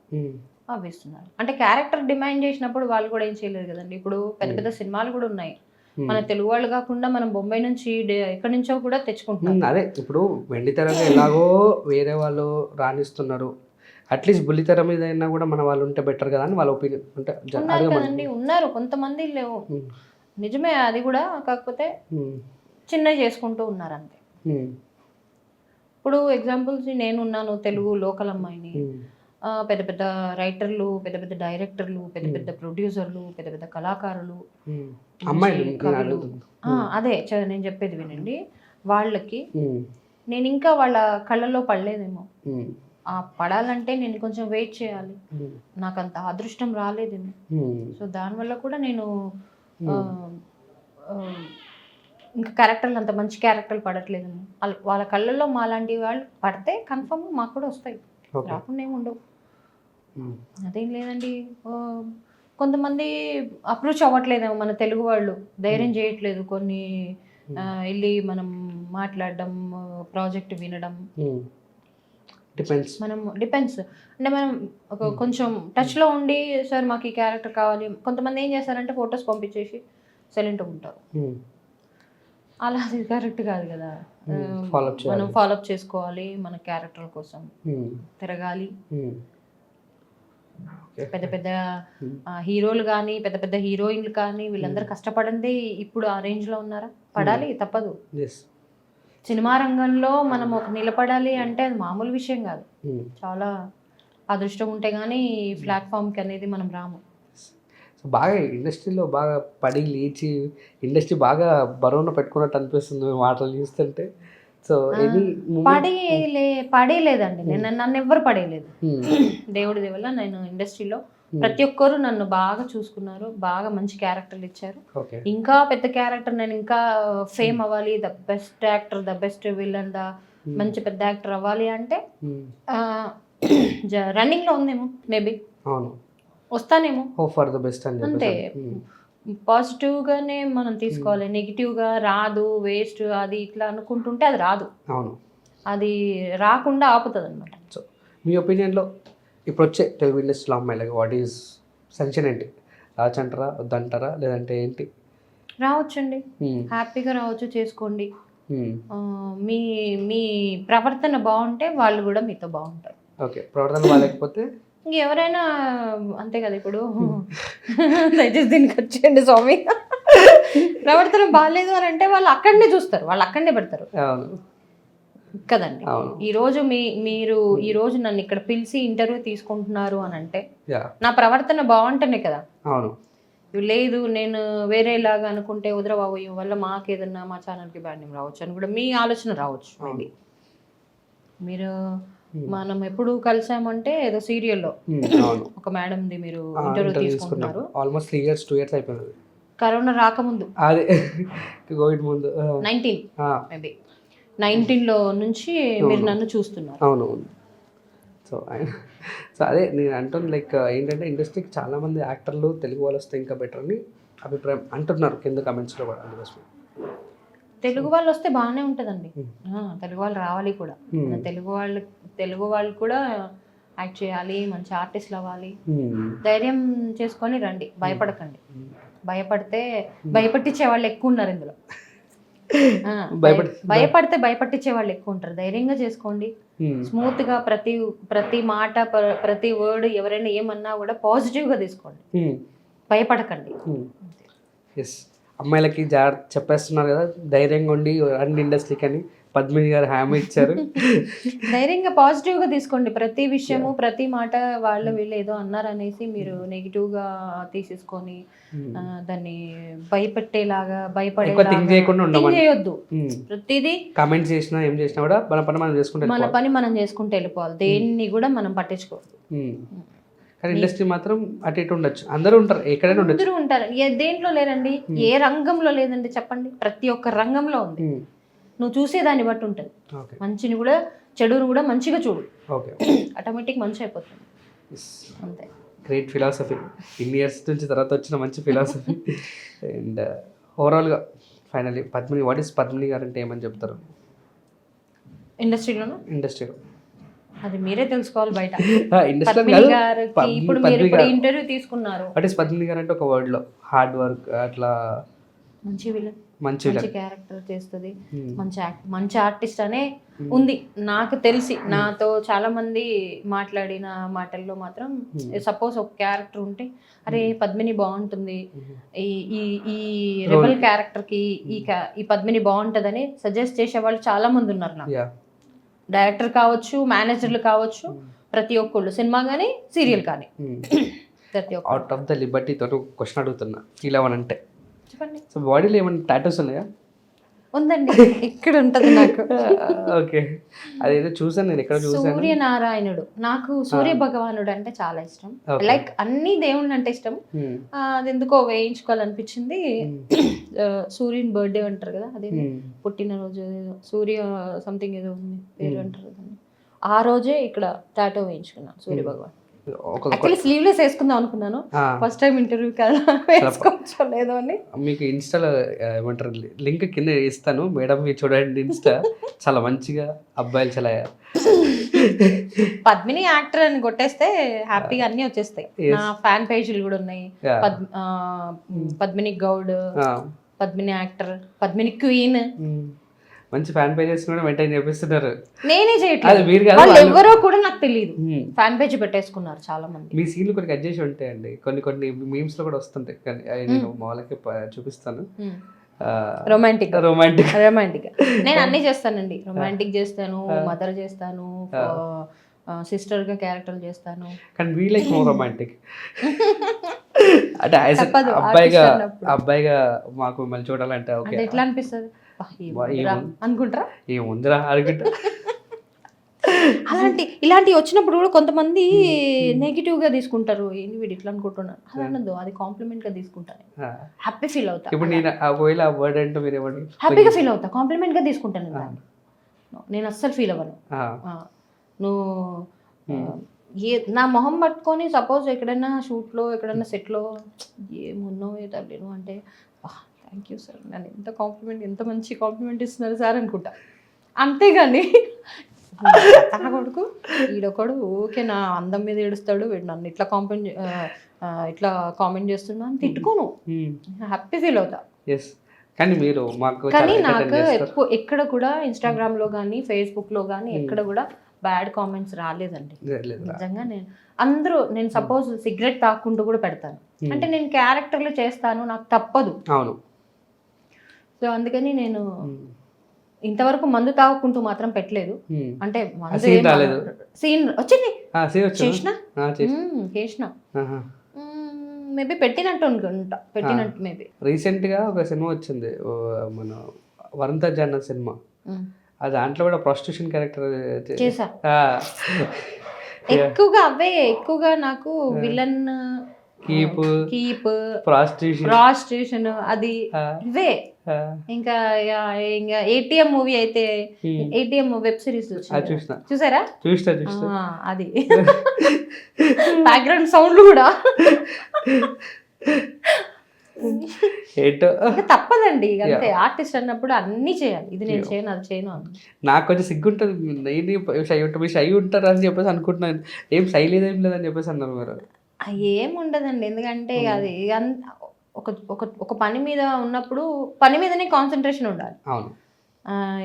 S2: అవి ఇస్తున్నారు. అంటే క్యారెక్టర్ డిమాండ్ చేసినప్పుడు వాళ్ళు కూడా ఏం చేయలేరు కదండి. ఇప్పుడు పెద్ద పెద్ద సినిమాలు కూడా ఉన్నాయి, మన తెలుగు వాళ్ళు కాకుండా మనం బొంబాయి నుంచి ఎక్కడి నుంచో కూడా తెచ్చుకుంటున్నాం.
S1: అదే ఇప్పుడు వెండితెరగా ఎలాగో వేరే వాళ్ళు రాణిస్తున్నారు, అట్లీస్ట్ బుల్లితెర మీద అయినా కూడా మన వాళ్ళు ఉంటే బెటర్ కదా అని వాళ్ళ ఒపీనియన్. అంటే
S2: కదండి, ఉన్నారు కొంతమంది, లేవు నిజమే అది కూడా, కాకపోతే చిన్న చేసుకుంటూ ఉన్నారు అంతే. ఇప్పుడు ఎగ్జాంపుల్స్ నేను ఉన్నాను, తెలుగు లోకల్ అమ్మాయిని, పెద్ద పెద్ద రైటర్లు, పెద్ద పెద్ద డైరెక్టర్లు, పెద్ద పెద్ద ప్రొడ్యూసర్లు, పెద్ద పెద్ద కళాకారులు, కవులు, అదే నేను చెప్పేది వినండి, వాళ్ళకి నేను ఇంకా వాళ్ళ కళ్ళల్లో పడలేదేమో. ఆ పడాలంటే నేను కొంచెం వెయిట్ చేయాలి, నాకు అంత అదృష్టం రాలేదేమో. సో దానివల్ల కూడా నేను ఇంకా క్యారెక్టర్లు అంత మంచి క్యారెక్టర్లు పడట్లేదేమో. వాళ్ళ కళ్ళల్లో మాలాంటి వాళ్ళు పడితే కన్ఫర్మ్ మాకు కూడా వస్తాయి, రాకుండా ఏమి ఉండవు. అదేం లేదండి, కొంతమంది అప్రోచ్ అవ్వట్లేదేమో, మన తెలుగు వాళ్ళు ధైర్యం చేయట్లేదు, కొన్ని వెళ్ళి మనం మాట్లాడడం, ప్రాజెక్ట్ వినడం. డిపెండ్స్ అంటే మనం కొంచెం టచ్లో ఉండి సార్ మాకు ఈ క్యారెక్టర్ కావాలి. కొంతమంది ఏం చేస్తారంటే ఫొటోస్ పంపించేసి సైలెంట్గా ఉంటారు, అలా అది కరెక్ట్ కాదు కదా. మనం ఫాలోఅప్ చేసుకోవాలి, మన క్యారెక్టర్ కోసం తిరగాలి. పెద్ద పెద్ద హీరోలు కానీ పెద్ద పెద్ద హీరోయిన్లు కానీ వీళ్ళందరూ కష్టపడింది ఇప్పుడు ఆ రేంజ్లో ఉన్నారా? పడాలి, తప్పదు. సినిమా రంగంలో మనం ఒక నిలబడాలి అంటే అది మామూలు విషయం కాదు. చాలా అదృష్టం ఉంటే కానీ ఈ ప్లాట్ఫామ్కి అనేది మనం రాము.
S1: సో బాగా ఇండస్ట్రీలో బాగా పడి లేచి ఇండస్ట్రీ బాగా బరువున పెట్టుకున్నట్టు అనిపిస్తుంది మాటలు చూస్తుంటే. సో ఎనీ
S2: పడేయలేదండి, నేను నన్ను ఎవ్వరు పడేయలేదు. దేవుడి దేవల్ల నేను ఇండస్ట్రీలో ప్రతి ఒక్కరు నన్ను బాగా చూసుకున్నారు, బాగా మంచి క్యారెక్టర్లు ఇచ్చారు. ఇంకా పెద్ద క్యారెక్టర్, నేను ఇంకా ఫేమ్ అవ్వాలి, the best actor, the best villain, the మంచి పెద్ద యాక్టర్ అవ్వాలి అంటే రన్నింగ్ లో ఉందేమో, మేబీ వస్తానేమో,
S1: ఫర్ ద బెస్ట్
S2: అంతే. పాజిటివ్ గానే మనం తీసుకోవాలి, నెగిటివ్ గా రాదు, వేస్ట్ అది ఇట్లా అనుకుంటుంటే అది రాదు, అది రాకుండా ఆపుతుంది అనమాట.
S1: సో మీ ఒపీనియన్లో ఇప్పుడు వచ్చే తెలుగు ఇండస్ట్రీలో అమ్మాయిలకి వాట్ ఈజ్ సెన్షన్ ఏంటి? రావచ్చు అంటారా, వద్దంటారా, లేదంటే ఏంటి?
S2: రావచ్చండి, హ్యాపీగా రావచ్చు, చేసుకోండి. మీ మీ ప్రవర్తన బాగుంటే వాళ్ళు కూడా మీతో బాగుంటారు.
S1: ఓకే, ప్రవర్తన బాగాలేకపోతే
S2: ఎవరైనా అంతే కదా. ఇప్పుడు దయచేసి దీనికి వచ్చేయండి స్వామి, ప్రవర్తన బాగాలేదు అని అంటే వాళ్ళు అక్కడనే చూస్తారు, వాళ్ళు అక్కడనే పెడతారు కదండి. మీరు ఈ రోజు నన్ను ఇక్కడ పిలిచి ఇంటర్వ్యూ తీసుకుంటున్నారు అని అంటే నా ప్రవర్తన బాగుంటేనే కదా. లేదు నేను వేరేలాగా అనుకుంటే వదరబాబు వల్ల మాకేదన్నా మా ఛానల్కి బ్యాడ్ నేమ్ రావచ్చు అని కూడా మీ ఆలోచన రావచ్చు. మేబీ మీరు మనం ఎప్పుడు కలిసామంటే ఏదో సీరియల్లో ఒక మేడంది మీరు ఇంటర్వ్యూ తీసుకుంటున్నారు,
S1: ఆల్మోస్ట్ 3 years 2 years అయిపోయింది,
S2: కరోనా రాకముందు,
S1: అదే కోవిడ్ ముందు
S2: 19 మేబీ 19లో నుంచి మీరు నన్ను చూస్తున్నారు.
S1: అవునవును. సో అదే నేను అంటాను, లైక్ ఏంటంటే ఇండస్ట్రీకి చాలామంది యాక్టర్లు తెలుగు వాళ్ళు వస్తే ఇంకా బెటర్ అని అభిప్రాయం అంటున్నారు కింద కమెంట్స్లో కూడా. అందుకోసం
S2: తెలుగు వాళ్ళు వస్తే బాగానే ఉంటుందండి, తెలుగు వాళ్ళు రావాలి కూడా, తెలుగు వాళ్ళు కూడా యాక్ట్ చేయాలి, మంచి ఆర్టిస్ట్లు అవ్వాలి. ధైర్యం చేసుకొని రండి, భయపడకండి. భయపట్టించే వాళ్ళు ఎక్కువ ఉన్నారు ఇందులో, భయపట్టించే వాళ్ళు ఎక్కువ ఉంటారు. ధైర్యంగా చేసుకోండి, స్మూత్ గా ప్రతి మాట ప్రతి వర్డ్ ఎవరైనా ఏమన్నా కూడా పాజిటివ్ గా తీసుకోండి, భయపడకండి.
S1: అమ్మాయిలకి చెప్పేస్తున్నారు కదా, ధైర్యంగా ఉండి అన్ని ఇండస్ట్రీకి అని పద్మిని గారు హామీ ఇచ్చారు.
S2: ధైర్యంగా పాజిటివ్ గా తీసుకోండి ప్రతి విషయము, ప్రతి మాట. వీళ్ళు ఏదో అన్నారనేసి మీరు నెగిటివ్ గా తీసేసుకొని దాన్ని భయపెట్టేలాగా చేయొద్దు. ప్రతిదీ
S1: కామెంట్ చేసినా ఏం చేసినా కూడా మన
S2: పని మనం చేసుకుంటూ వెళ్ళిపోవాలి, దేన్ని కూడా మనం పట్టించుకోవద్దు.
S1: కానీ ఇండస్ట్రీ మాత్రం అటు ఇటు ఉండొచ్చు, అందరూ ఉంటారు, ఎక్కడైనా ఉండొచ్చు,
S2: అందరూ ఉంటారు. దేంట్లో లేరండి, ఏ రంగంలో లేదండి చెప్పండి, ప్రతి ఒక్క రంగంలో ఉంది. నువ్వు చూసేదాన్ని బట్టి ఉంటుంది, మంచిని కూడా చెడుని కూడా మంచిగా చూడు, ఆటోమేటిక్ మంచి అయిపోతుంది, అంతే.
S1: గ్రేట్ ఫిలాసఫీ, ఇన్ని ఇయర్స్ నుంచి తర్వాత వచ్చిన మంచి ఫిలాసఫీ. అండ్ ఓవరాల్గా finally Padmini, what is Padmini గారు అంటే ఏమని చెప్తారు
S2: ఇండస్ట్రీలో? అది మీరే తెలుసుకోవాలి బయట. ఇప్పుడు మీరు ఇంటర్వ్యూ తీసుకున్నారు,
S1: వాట్ ఈస్ పద్మిని గారు అంటే ఒక వర్డ్ లో హార్డ్ వర్క్, అట్లా
S2: మంచి విలన్, మంచి క్యారెక్టర్ చేస్తుంది, మంచి ఆర్టిస్ట్ అనే ఉంది నాకు తెలిసి. నాతో చాలా మంది మాట్లాడిన మాటల్లో మాత్రం సపోజ్ ఒక క్యారెక్టర్ ఉంటే అరే పద్మిని బాగుంటుంది, ఈ రెబల్ క్యారెక్టర్ కి ఈ పద్మిని బాగుంటుందని సజెస్ట్ చేసే వాళ్ళు చాలా మంది ఉన్నారు నాకు. డైరెక్టర్ కావచ్చు, మేనేజర్లు కావచ్చు, ప్రతి ఒక్కళ్ళు, సినిమా కానీ సీరియల్ కానీ ప్రతి ఒక్క.
S1: అవుట్ ఆఫ్ ద లిబర్టీ తోటి క్వశ్చన్ అడుగుతున్నా, ఫీల్ అవ్వనంటే
S2: చెప్పండి.
S1: సో బాడీలో ఏమైనా టాటూస్ ఉన్నాయా?
S2: ఉందండి, ఇక్కడ ఉంటుంది నాకు.
S1: ఓకే, అదేదో చూసాను నేను, ఎక్కడ చూసాను.
S2: సూర్యనారాయణుడు, నాకు సూర్య భగవానుడు అంటే చాలా ఇష్టం. లైక్ అన్ని దేవుళ్ళు అంటే ఇష్టం, అది ఎందుకో వేయించుకోవాలనిపించింది. సూర్యుని బర్త్డే అంటారు కదా, అదే పుట్టినరోజు, సూర్య సంథింగ్ ఏదో ఉంది పేరు అంటారు కదా, ఆ రోజే ఇక్కడ టాటూ వేయించుకున్నాను సూర్య భగవాన్. యాక్చువల్లీ స్లీవ్లెస్ వేసుకుందాం అనుకున్నాను, ఫస్ట్ టైం ఇంటర్వ్యూ కదా వేసుకోవచ్చు లేదో అని.
S1: మీకు ఇన్స్టాలో ఏమంటారు లింక్ కింద ఇస్తాను మేడం, మీరు చూడండి ఇన్స్టా, చాలా మంచిగా అబ్బాయిలు చాలా.
S2: పద్మిని యాక్టర్ అని కొట్టేస్తే హ్యాపీగా అన్ని వచ్చేస్తాయి. నా ఫ్యాన్ పేజీలు కూడా ఉన్నాయి, పద్మిని గౌడ్, పద్మిని యాక్టర్, పద్మిని క్వీన్.
S1: మంచి ఫ్యాన్ పేజెస్ కూడా మెయింటైన్ చేపిస్తున్నారు.
S2: నేనే
S1: అది
S2: చేయట్లేదు,
S1: మీరు కాదు,
S2: వాళ్ళు
S1: వాళ్ళు.
S2: ఎవరో కూడా నాకు తెలియదు.
S1: Hmm.
S2: ఫ్యాన్ పేజ్ పెట్టేసుకున్నారు చాలా మంది.
S1: మీ సీన్లు కొన్ని కట్ చేసి ఉంటాయండి, కొన్ని మీమ్స్ లో కూడా వస్తుంటాయి, కానీ అవి నేను మామూలుగా చూపిస్తాను.
S2: రొమాంటిక్
S1: రొమాంటిక్
S2: రొమాంటిక్ నేను అన్ని చేస్తానండి. రొమాంటిక్ చేస్తాను, మదర్ చేస్తాను, సిస్టర్ గా క్యారెక్టర్ చేస్తాను.
S1: కానీ వీ లైక్ మోర్ రొమాంటిక్. అంటే
S2: తప్పదు,
S1: అబ్బాయిగా
S2: artist అన్నప్పుడు.
S1: అబ్బాయిగా మాకు మిమ్మల్ని చూడాలంటే ఓకే
S2: అది ఎట్లా అనిపిస్తుంది అనుకుంటారా?
S1: ఏముందిరా అనుకుంటా.
S2: ఇలాంటివి వచ్చినప్పుడు కూడా కొంతమంది నెగిటివ్ గా తీసుకుంటారు, ఏంటి వీడు ఇట్లా అనుకుంటున్నాను. అది అనదు, అది కాంప్లిమెంట్ గా తీసుకుంటాను. హ్యాపీ ఫీల్ అవుతా,
S1: ఇప్పుడు నేను ఒకవేళ ఆ వర్డ్ అంటే మీరు ఏమంటారు?
S2: హ్యాపీగా ఫీల్ అవుతా, కాంప్లిమెంట్ గా తీసుకుంటాను నేను దాన్ని. నేను అస్సలు ఫీల్ అవ్వను. నువ్వు నా మొహం పట్టుకొని సపోజ్ ఎక్కడైనా షూట్లో ఎక్కడైనా సెట్లో ఏమున్నావు తల్లి నువ్వు అంటే థ్యాంక్ యూ సార్, నన్ను ఎంత మంచి కాంప్లిమెంట్ ఇస్తున్నారు సార్ అనుకుంటా. అంతేగాని తన కొడుకు ఈడొకడు ఊకే నా అందం మీద ఏడుస్తాడు, వీడు నన్ను ఇట్లా కామెంట్ చేస్తున్నా అని తిట్టుకోను, హ్యాపీ ఫీల్ అవుతా.
S1: కానీ మీరు మాకు
S2: కానీ నాకు ఎక్కడ కూడా ఇన్స్టాగ్రామ్ లో కానీ ఫేస్బుక్ లో కానీ ఎక్కడ కూడా బ్యాడ్ కామెంట్స్ రాలేదండి నిజంగా. నేను సపోజ్ సిగరెట్ తాక్కుంటూ కూడా పెడతాను, అంటే నేను క్యారెక్టర్లు చేస్తాను, నాకు తప్పదు.
S1: అవును.
S2: సో అందుకని నేను ఇంతవరకు మందు తాగుకుంటూ మాత్రం పెట్టలేదు. అంటే సీన్ వచ్చింది చేసిన మేబీ పెట్టినట్టు అనుకుంటా, పెట్టినట్టు మేబీ.
S1: రీసెంట్ గా ఒక సినిమా వచ్చింది, మన వరుణ్ తేజ్ అన్న సినిమా, ఆ దాంట్లో కూడా ప్రాస్టిట్యూషన్ క్యారెక్టర్
S2: చేసా. ఎక్కువగా నాకు విలన్, కీప్, ప్రాస్టిట్యూషన్ అది ఇవే. ఇంకా ఏటీఎం మూవీ అయితే ఏటీఎం వెబ్ సిరీస్ చూసారా? అది బ్యాక్గ్రౌండ్ సౌండ్ కూడా తప్పదండి, అంతే. ఆర్టిస్ట్ అన్నప్పుడు అన్ని చేయాలి, ఇది నేను చేయను అది చేయను.
S1: నాకు కొంచెం సిగ్గుంటుంది, మీరు షై ఉంటారు అని చెప్పేసి అనుకుంటున్నాను. ఏం షై లేదేం లేదని చెప్పేసి అన్నారు మీరు.
S2: ఏం ఉండదండి, ఎందుకంటే అది ఒక పని మీద ఉన్నప్పుడు పని మీదనే కాన్సన్ట్రేషన్ ఉండాలి.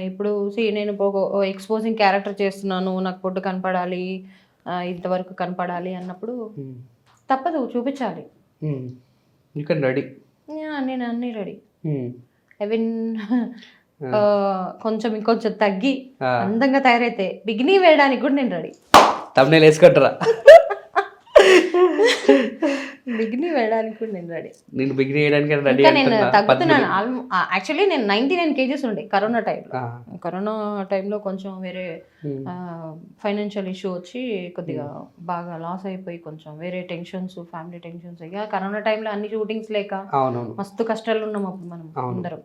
S2: ఇప్పుడు నేను ఎక్స్పోజింగ్ క్యారెక్టర్ చేస్తున్నాను, నాకు పొట్టు కనపడాలి, ఇంతవరకు కనపడాలి అన్నప్పుడు తప్పదు, చూపించాలి.
S1: రెడీ,
S2: నేను అన్ని రెడీ. ఈవెన్ ఇంకొంచెం తగ్గి అందంగా తయారైతే బిగినీ వేయడానికి కూడా నేను రెడీ.
S1: తమ్ముళ్ళు వేసుకుంటారా?
S2: బిగినీ వేయడానికి కూడా నేను రెడీ.
S1: నేను బిగినీ వేయడానికి రెడీ.
S2: నేను తగ్గుతున్నాను. యాక్చువల్లీ నేను 99 kgs ఉండే కరోనా టైంలో కొంచెం వేరే ఫైనాన్షియల్ ఇష్యూ వచ్చి కొద్దిగా బాగా లాస్ అయిపోయి కొంచెం వేరే టెన్షన్స్, ఫ్యామిలీ టెన్షన్స్. ఇక కరోనా టైంలో అన్ని షూటింగ్స్ లేక మస్తు కష్టాలు ఉన్నాం అప్పుడు మనం అందరం.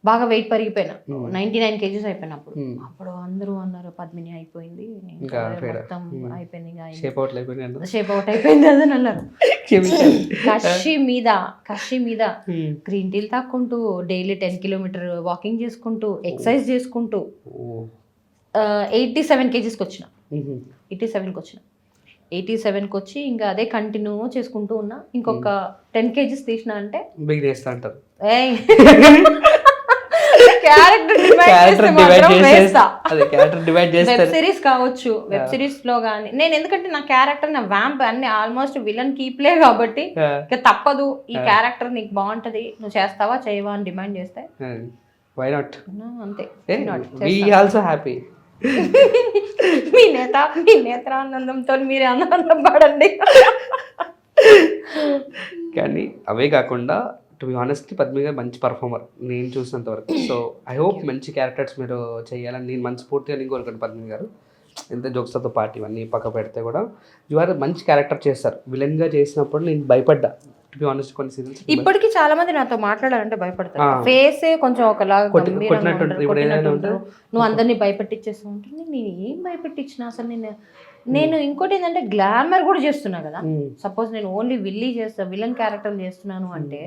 S2: బాగా వెయిట్ పెరిగిపోయినా, 99 kgs అయిపోయినా. అప్పుడు అందరూ అన్నారు పద్మిని అయిపోయింది, మొత్తం అయిపోయింది, షేప్ అవుట్ అయిపోయింది అని అన్నారు. కషి మీద గ్రీన్ టీలు తాక్కుంటూ డైలీ 10 kilometers వాకింగ్ చేసుకుంటూ ఎక్సర్సైజ్ చేసుకుంటూ 87 kgsకి వచ్చిన. 87కి వచ్చిన. 87కి వచ్చి ఇంకా అదే కంటిన్యూ చేసుకుంటూ ఉన్నా. ఇంకొక 10 kgs తీసిన అంటే వెబ్ సిరీస్ కావచ్చు. వెబ్ సిరీస్ లో గానీ నేను, ఎందుకంటే నా క్యారెక్టర్ నా వ్యాంప్ అన్ని ఆల్మోస్ట్ విలన్ కీప్లే కాబట్టి తప్పదు, ఈ క్యారెక్టర్ నీకు బాగుంటది, నువ్వు చేస్తావా చేయవా అని డిమాండ్ చేస్తే అంతే. మీ నేత్రానందంతో మీరే ఆనందం పడండి.
S1: కానీ అవే కాకుండా టు బి ఆనెస్ట్లీ పద్మిని గారు మంచి పర్ఫార్మర్ నేను చూసినంత వరకు. సో ఐ హోప్ మంచి క్యారెక్టర్స్ మీరు చేయాలని నేను మనస్ఫూర్తిగా నేను కోరుకుంటాను. పద్మిని గారు ఎంత జోక్స్తో పాటు ఇవన్నీ పక్క పెడితే కూడా ఆర్ మంచి క్యారెక్టర్ చేస్తారు. విలన్గా చేసినప్పుడు నేను భయపడ్డా, టు బి ఆనెస్ట్. కొన్ని సీరియల్స్
S2: ఇప్పటికీ చాలా మంది నాతో మాట్లాడాలంటే భయపడతారు. ఫేసే కొంచెం ఒకలాగా నువ్వు అందరినీ భయపెట్టించేస్తూ ఉంటుంది. నేను ఏం భయపెట్టించిన అసలు? నేను ఇంకోటి ఏంటంటే గ్లామర్ కూడా చేస్తున్నా కదా. సపోజ్ నేను ఓన్లీ విలన్ క్యారెక్టర్ చేస్తున్నాను అంటే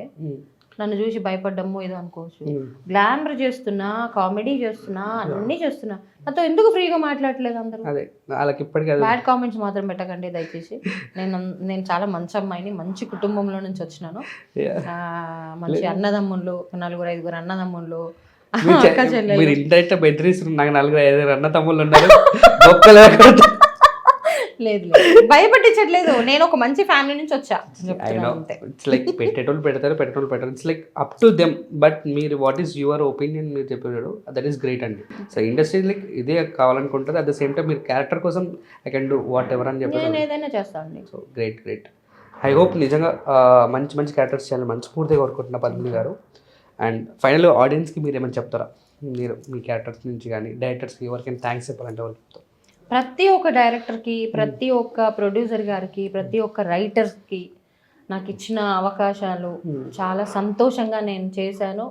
S2: నన్ను చూసి భయపడ్డము ఏదో అనుకోవచ్చు. గ్లామర్ చేస్తున్నా, కామెడీ చేస్తున్నా, అన్నీ చేస్తున్నా. నాతో ఎందుకు ఫ్రీగా మాట్లాడలేదు అందరూ? బ్యాడ్ కామెంట్స్ మాత్రం పెట్టకండి దయచేసి. నేను చాలా మంచి అమ్మాయిని, మంచి కుటుంబంలో నుంచి వచ్చినాను. మంచి అన్నదమ్ముళ్ళు, 4-5 అన్నదమ్ముళ్ళు, అక్క చెల్లెలు.
S1: మీరు ఇండైరెక్ట్ బెదిరిస్తున్నారు. నాకు 4-5 అన్న తమ్ముళ్ళు ఉన్నారు. గొప్పలు
S2: లేదు భయపట్టించట్లేదు. నేను ఒక మంచి ఫ్యామిలీ నుంచి వచ్చా చెప్తున్నాను అంతే.
S1: ఇట్స్ లైక్ పెట్టేటోళ్ళు పెడతారు. It's like up to them. But మీరు వాట్ ఈస్ యువర్ ఒపీనియన్ మీరు చెప్పారు, దట్ ఈస్ గ్రేట్ అండి. సో ఇండస్ట్రీ లైక్ ఇదే కావాలనుకుంటారు. అట్ ద సేమ్ టైం మీరు క్యారెక్టర్ కోసం I can do what ever అని చెప్పారు.
S2: నేను ఏదైనా చేస్తాను.
S1: So great. ఐ హోప్ నిజంగా మంచి క్యారెక్టర్స్ చేయాలని మనస్ఫూర్తిగా కోరుకుంటున్నా పద్మిని గారు. అండ్ ఫైనల్ ఆడియన్స్కి మీరు ఏమైనా చెప్తారా? మీరు మీ క్యారెక్టర్స్ నుంచి కానీ డైరెక్టర్స్కి ఎవరికైనా థ్యాంక్స్ చెప్పాలంటే ఎవరికి చెప్తారు?
S2: ప్రతి ఒక్క డైరెక్టర్కి, ప్రతి ఒక్క ప్రొడ్యూసర్ గారికి, ప్రతి ఒక్క రైటర్స్కి నాకు ఇచ్చిన అవకాశాలు చాలా సంతోషంగా నేను చేశాను.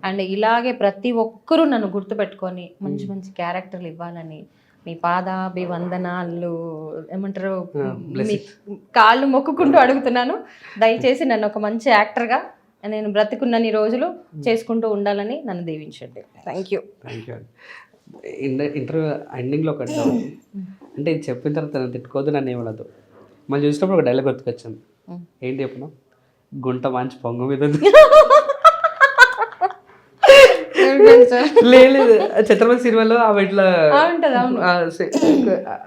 S2: అండ్ ఇలాగే ప్రతి ఒక్కరూ నన్ను గుర్తుపెట్టుకొని మంచి క్యారెక్టర్లు ఇవ్వాలని మీ పాదాభివందనాలు ఏమంటారు, మీ కాళ్ళు మొక్కుకుంటూ అడుగుతున్నాను. దయచేసి నన్ను ఒక మంచి యాక్టర్గా నేను బ్రతికున్నన్ని రోజులు చేసుకుంటూ ఉండాలని నన్ను దీవించండి. Thank you.
S1: ఇంటర్వ్యూ ఎండింగ్లో ఒకటి అంటే ఇది చెప్పిన తర్వాత నన్ను తిట్టుకోవద్దు, నన్ను ఏమనదు. మళ్ళీ చూసినప్పుడు ఒక డైలాగ్ గుర్తుకొచ్చాను. ఏంటి చెప్పిన? గుంట మంచి పొంగు మీద లేదు ఛత్రపతి సినిమాలో అవి ఇట్లా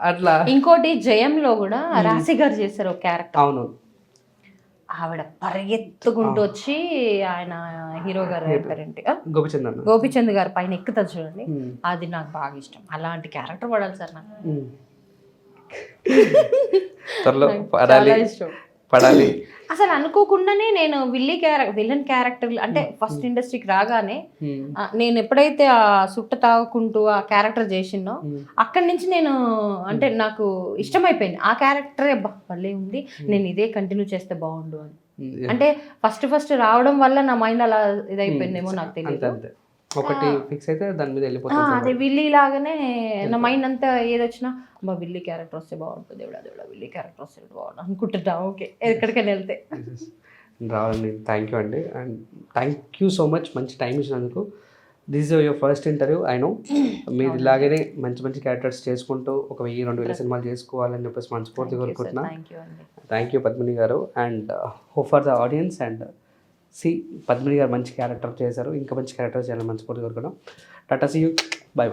S1: అట్లా.
S2: ఇంకోటి జయంలో కూడా రాశి గారు చేశారు ఒక క్యారెక్టర్.
S1: అవును.
S2: ఆవిడ పరిగెత్తుకుంటూ వచ్చి ఆయన హీరో గారు పేరేంటి,
S1: గోపిచంద్
S2: గారు పైన ఎక్కుతుంది చూడండి, అది నాకు బాగా ఇష్టం. అలాంటి క్యారెక్టర్ పడాలి సార్ నాకు.
S1: చాలా ఇష్టం పడాలి.
S2: అసలు అనుకోకుండానే నేను విలన్ క్యారెక్టర్ అంటే ఫస్ట్ ఇండస్ట్రీకి రాగానే నేను ఎప్పుడైతే ఆ సుట్ట తాగుకుంటూ ఆ క్యారెక్టర్ చేసినో అక్కడి నుంచి నేను అంటే నాకు ఇష్టమైపోయింది ఆ క్యారెక్టరే. భలే ఉంది, నేను ఇదే కంటిన్యూ చేస్తే బాగుండు అని. అంటే ఫస్ట్ రావడం వల్ల నా మైండ్ అలా ఇదైపోయిందేమో నాకు తెలియదు.
S1: ఒకటి ఫిక్స్ అయితే దాని మీద వెళ్ళిపోతుంది.
S2: అదే విల్లీ లాగానే నా మైండ్ అంతా ఏదొచ్చినా మా విల్లీ క్యారెక్టర్ వస్తే బాగుంటుంది, దేవుడా విల్లీ క్యారెక్టర్ వస్తే బాగుంటుంది అనుకుంటున్నా. ఓకే, ఎక్కడికైనా వెళ్తే
S1: రావాలండి. థ్యాంక్ యూ అండి. And thank you so much మంచి టైం ఇచ్చినందుకు. This is your first interview. I know మీరు ఇలాగనే మంచి క్యారెక్టర్స్ చేసుకుంటూ ఒక 1000-2000 సినిమాలు చేసుకోవాలని చెప్పేసి మనస్ఫూర్తిగా కోరుకుంటున్నా. థ్యాంక్ యూ పద్మిని గారు. And hope for the audience. And Padmini గారు మంచి క్యారెక్టర్ చేశారు, ఇంకా మంచి క్యారెక్టర్ చేయాలని మనస్ఫూర్తిగా కోరుకున్నాం. Tata, see you, by.